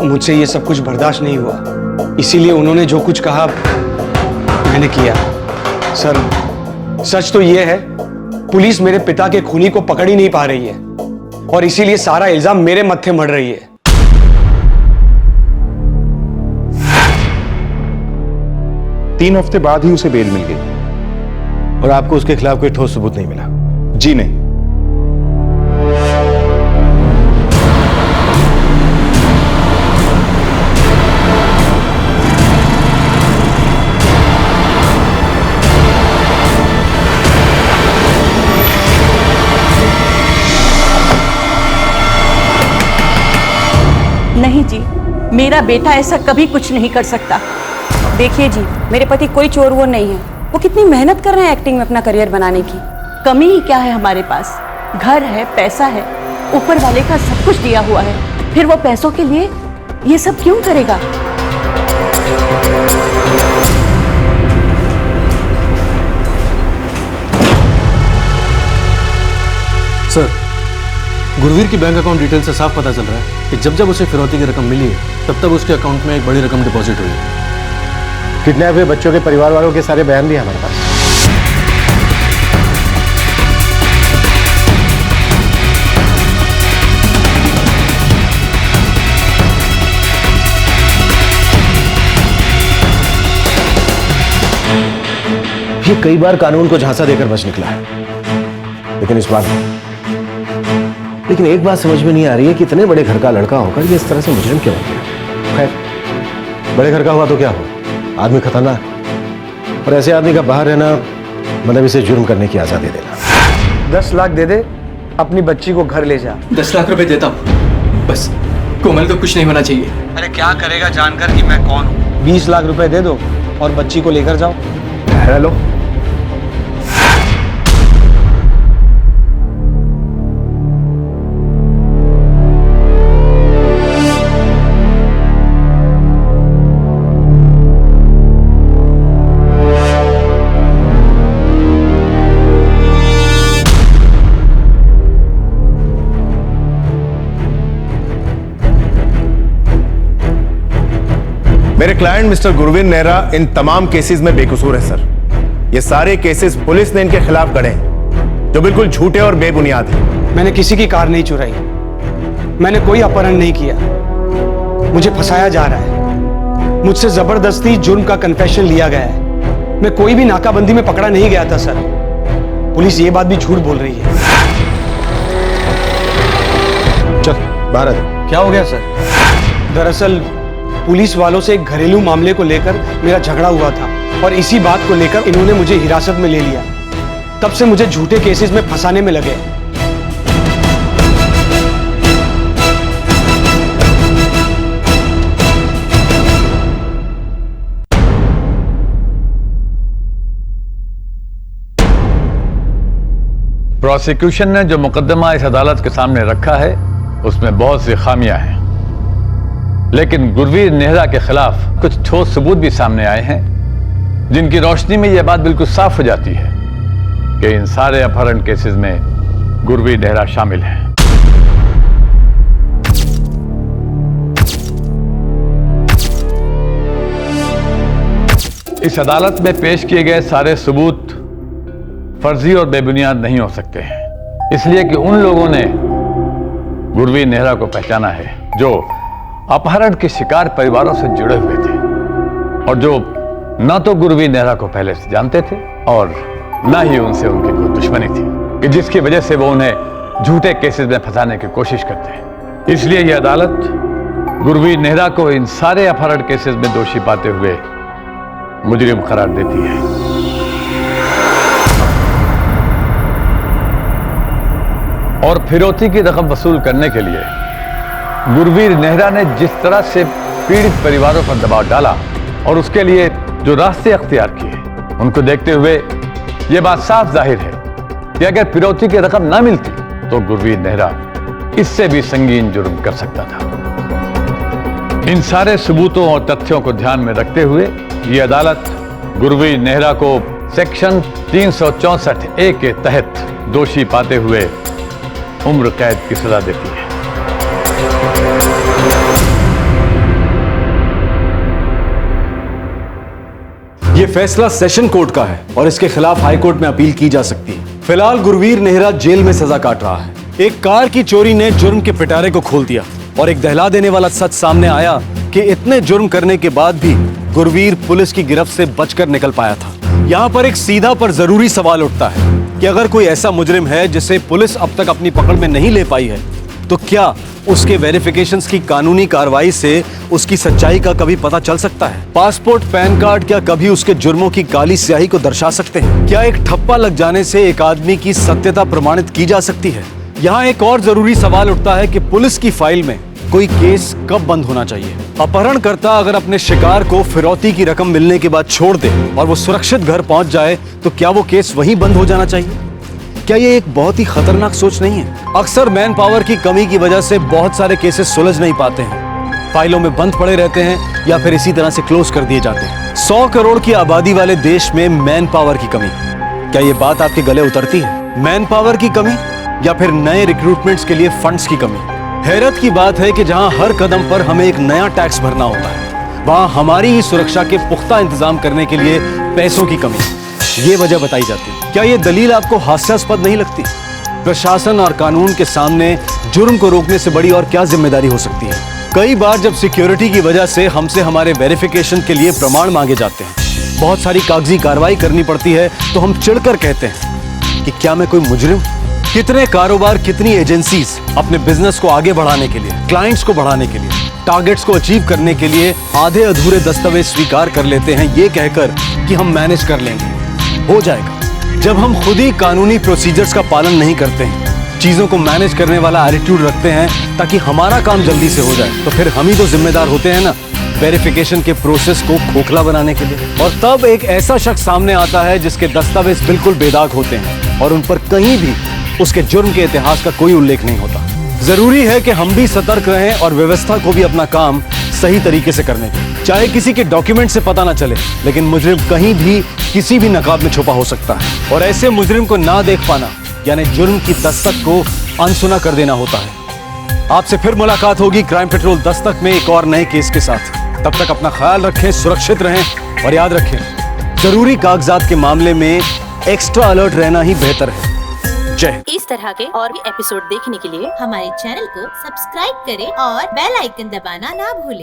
मुझसे ये सब कुछ बर्दाश्त नहीं हुआ, इसीलिए उन्होंने जो कुछ कहा मैंने किया। सर, सच तो यह है, पुलिस मेरे पिता के खूनी को पकड़ ही नहीं पा रही है, और इसीलिए सारा इल्जाम मेरे मत्थे मढ़ रही है। 3 हफ्ते बाद ही उसे बेल मिल गई। और आपको उसके खिलाफ कोई ठोस सबूत नहीं मिला? जी नहीं। नहीं जी, मेरा बेटा ऐसा कभी कुछ नहीं कर सकता। देखिए जी, मेरे पति कोई चोर वोर नहीं है। वो कितनी मेहनत कर रहे हैं एक्टिंग में अपना करियर बनाने की। कमी ही क्या है हमारे पास? घर है, पैसा है, ऊपर वाले का सब कुछ दिया हुआ है, फिर वो पैसों के लिए ये सब क्यों करेगा? सर, गुरवीर की बैंक अकाउंट डिटेल से साफ पता चल रहा है कि जब जब उसे फिरौती की रकम मिली है, तब तब उसके अकाउंट में एक बड़ी रकम डिपॉजिट हुई है। किडनैप हुए बच्चों के परिवार वालों के सारे बयान भी हैं हमारे पास। ये कई बार कानून को झांसा देकर बच निकला है, लेकिन इस बार नहीं। लेकिन एक बात समझ में नहीं आ रही है कि इतने बड़े घर का लड़का होकर ये इस तरह से मुजरिम क्यों हो गया। खैर, बड़े घर का हुआ तो क्या हो, आदमी खतरनाक, और ऐसे आदमी का बाहर रहना मतलब इसे जुर्म करने की आजादी देना। 10 लाख दे दे, अपनी बच्ची को घर ले जा। 10 लाख रुपए देता हूँ, बस कोमल को कुछ नहीं होना चाहिए। अरे क्या करेगा जानकर कि मैं कौन हूँ? 20 लाख रुपए दे दो और बच्ची को लेकर जाओ। हेलो, मेरे क्लाइंट मिस्टर गुरवीर नेहरा इन तमाम केसेस में बेकसूर है सर। ये सारे केसेस पुलिस ने इनके खिलाफ गढ़े हैं, जो बिल्कुल झूठे और बेबुनियाद हैं। मैंने किसी की कार नहीं चुराई, मैंने कोई अपहरण नहीं किया, मुझे फंसाया जा रहा है, मुझसे जबरदस्ती जुर्म का कन्फेशन लिया गया है। मैं कोई भी नाकाबंदी में पकड़ा नहीं गया था सर। पुलिस ये बात भी झूठ बोल रही है। चल बाहर आ जा। क्या हो गया सर? दरअसल पुलिस वालों से एक घरेलू मामले को लेकर मेरा झगड़ा हुआ था, और इसी बात को लेकर इन्होंने मुझे हिरासत में ले लिया। तब से मुझे झूठे केसेस में फंसाने में लगे। प्रोसिक्यूशन ने जो मुकदमा इस अदालत के सामने रखा है उसमें बहुत सी खामियां हैं, लेकिन गुरवीर नेहरा के खिलाफ कुछ ठोस सबूत भी सामने आए हैं जिनकी रोशनी में यह बात बिल्कुल साफ हो जाती है कि इन सारे अपहरण केसेस में गुरवीर नेहरा शामिल है। इस अदालत में पेश किए गए सारे सबूत फर्जी और बेबुनियाद नहीं हो सकते हैं, इसलिए कि उन लोगों ने गुरवीर नेहरा को पहचाना है जो अपहरण के शिकार परिवारों से जुड़े हुए थे और जो न तो गुरवीर नेहरा को पहले से जानते थे और न ही उनसे उनकी कोई दुश्मनी थी कि जिसकी वजह से वो उन्हें झूठे केसेस में फंसाने की कोशिश करते हैं। इसलिए यह अदालत गुरवीर नेहरा को इन सारे अपहरण केसेस में दोषी पाते हुए मुजरिम करार देती है। और फिरौती की रकम वसूल करने के लिए गुरवीर नेहरा ने जिस तरह से पीड़ित परिवारों पर दबाव डाला और उसके लिए जो रास्ते अख्तियार किए, उनको देखते हुए यह बात साफ जाहिर है कि अगर फिरौती की रकम ना मिलती तो गुरवीर नेहरा इससे भी संगीन जुर्म कर सकता था। इन सारे सबूतों और तथ्यों को ध्यान में रखते हुए यह अदालत गुरवीर नेहरा को सेक्शन 364A के तहत दोषी पाते हुए उम्र कैद की सजा देती है। ये फैसला सेशन कोर्ट का है और इसके खिलाफ हाई कोर्ट में अपील की जा सकती है। फिलहाल गुरवीर नेहरा जेल में सजा काट रहा है। एक कार की चोरी ने जुर्म के पिटारे को खोल दिया और एक दहला देने वाला सच सामने आया कि इतने जुर्म करने के बाद भी गुरवीर पुलिस की गिरफ्त से बचकर निकल पाया था। यहाँ पर एक सीधा पर जरूरी सवाल उठता है कि अगर कोई ऐसा मुजरिम है जिसे पुलिस अब तक अपनी पकड़ में नहीं ले पाई है, तो क्या उसके वेरिफिकेशंस की कानूनी कार्रवाई से उसकी सच्चाई का कभी पता चल सकता है? पासपोर्ट, पैन कार्ड क्या कभी उसके जुर्मों की काली स्याही को दर्शा सकते हैं? क्या एक ठप्पा लग जाने से एक आदमी की सत्यता प्रमाणित की जा सकती है? यहाँ एक और जरूरी सवाल उठता है कि पुलिस की फाइल में कोई केस कब बंद होना चाहिए? अपहरणकर्ता अगर अपने शिकार को फिरौती की रकम मिलने के बाद छोड़ दे और वो सुरक्षित घर पहुंच जाए, तो क्या वो केस वहीं बंद हो जाना चाहिए? क्या ये एक बहुत ही खतरनाक सोच नहीं है? अक्सर मैन पावर की कमी की वजह से बहुत सारे केसेस सुलझ नहीं पाते हैं, फाइलों में बंद पड़े रहते हैं या फिर इसी तरह से क्लोज कर दिए जाते हैं। 100 करोड़ की आबादी वाले देश में मैन पावर की कमी, क्या ये बात आपके गले उतरती है? मैन पावर की कमी या फिर नए रिक्रूटमेंट्स के लिए फंड्स की कमी? हैरत की बात है कि जहां हर कदम पर हमें एक नया टैक्स भरना होता है, वहां हमारी ही सुरक्षा के पुख्ता इंतजाम करने के लिए पैसों की कमी, ये वजह बताई जाती है। क्या ये दलील आपको हास्यास्पद नहीं लगती? प्रशासन और कानून के सामने जुर्म को रोकने से बड़ी और क्या जिम्मेदारी हो सकती है? कई बार जब सिक्योरिटी की वजह से हमसे हमारे वेरिफिकेशन के लिए प्रमाण मांगे जाते हैं, बहुत सारी कागजी कार्रवाई करनी पड़ती है, तो हम चिढ़कर कहते हैं कि क्या मैं कोई मुजरिम? कितने कारोबार, कितनी एजेंसीज अपने बिजनेस को आगे बढ़ाने के लिए, क्लाइंट्स को बढ़ाने के लिए, टारगेट्स को अचीव करने के लिए आधे अधूरे दस्तावेज स्वीकार कर लेते हैं ये कहकर कि हम मैनेज कर लेंगे, हो जाएगा। जब हम खुद ही कानूनी प्रोसीजर्स का पालन नहीं करते हैं, चीजों को मैनेज करने वाला एटीट्यूड रखते हैं ताकि हमारा काम जल्दी से हो जाए, तो फिर हम ही तो जिम्मेदार होते हैं ना वेरिफिकेशन के प्रोसेस को खोखला बनाने के लिए। और तब एक ऐसा शख्स सामने आता है जिसके दस्तावेज बिल्कुल बेदाग होते हैं और उन पर कहीं भी उसके जुर्म के इतिहास का कोई उल्लेख नहीं होता। जरूरी है कि हम भी सतर्क रहें और व्यवस्था को भी अपना काम सही तरीके से करने दें। चाहे किसी के डॉक्यूमेंट से पता ना चले, लेकिन मुजरिम कहीं भी किसी भी नकाब में छुपा हो सकता है और ऐसे मुजरिम को ना देख पाना यानी जुर्म की दस्तक को अनसुना कर देना होता है। आपसे फिर मुलाकात होगी क्राइम पेट्रोल दस्तक में एक और नए केस के साथ। तब तक अपना ख्याल रखें, सुरक्षित रहें और याद रखें, जरूरी कागजात के मामले में एक्स्ट्रा अलर्ट रहना ही बेहतर है। जय। इस तरह के और भी एपिसोड देखने के लिए हमारे चैनल को सब्सक्राइब करें और बेल आइकन दबाना ना भूलें।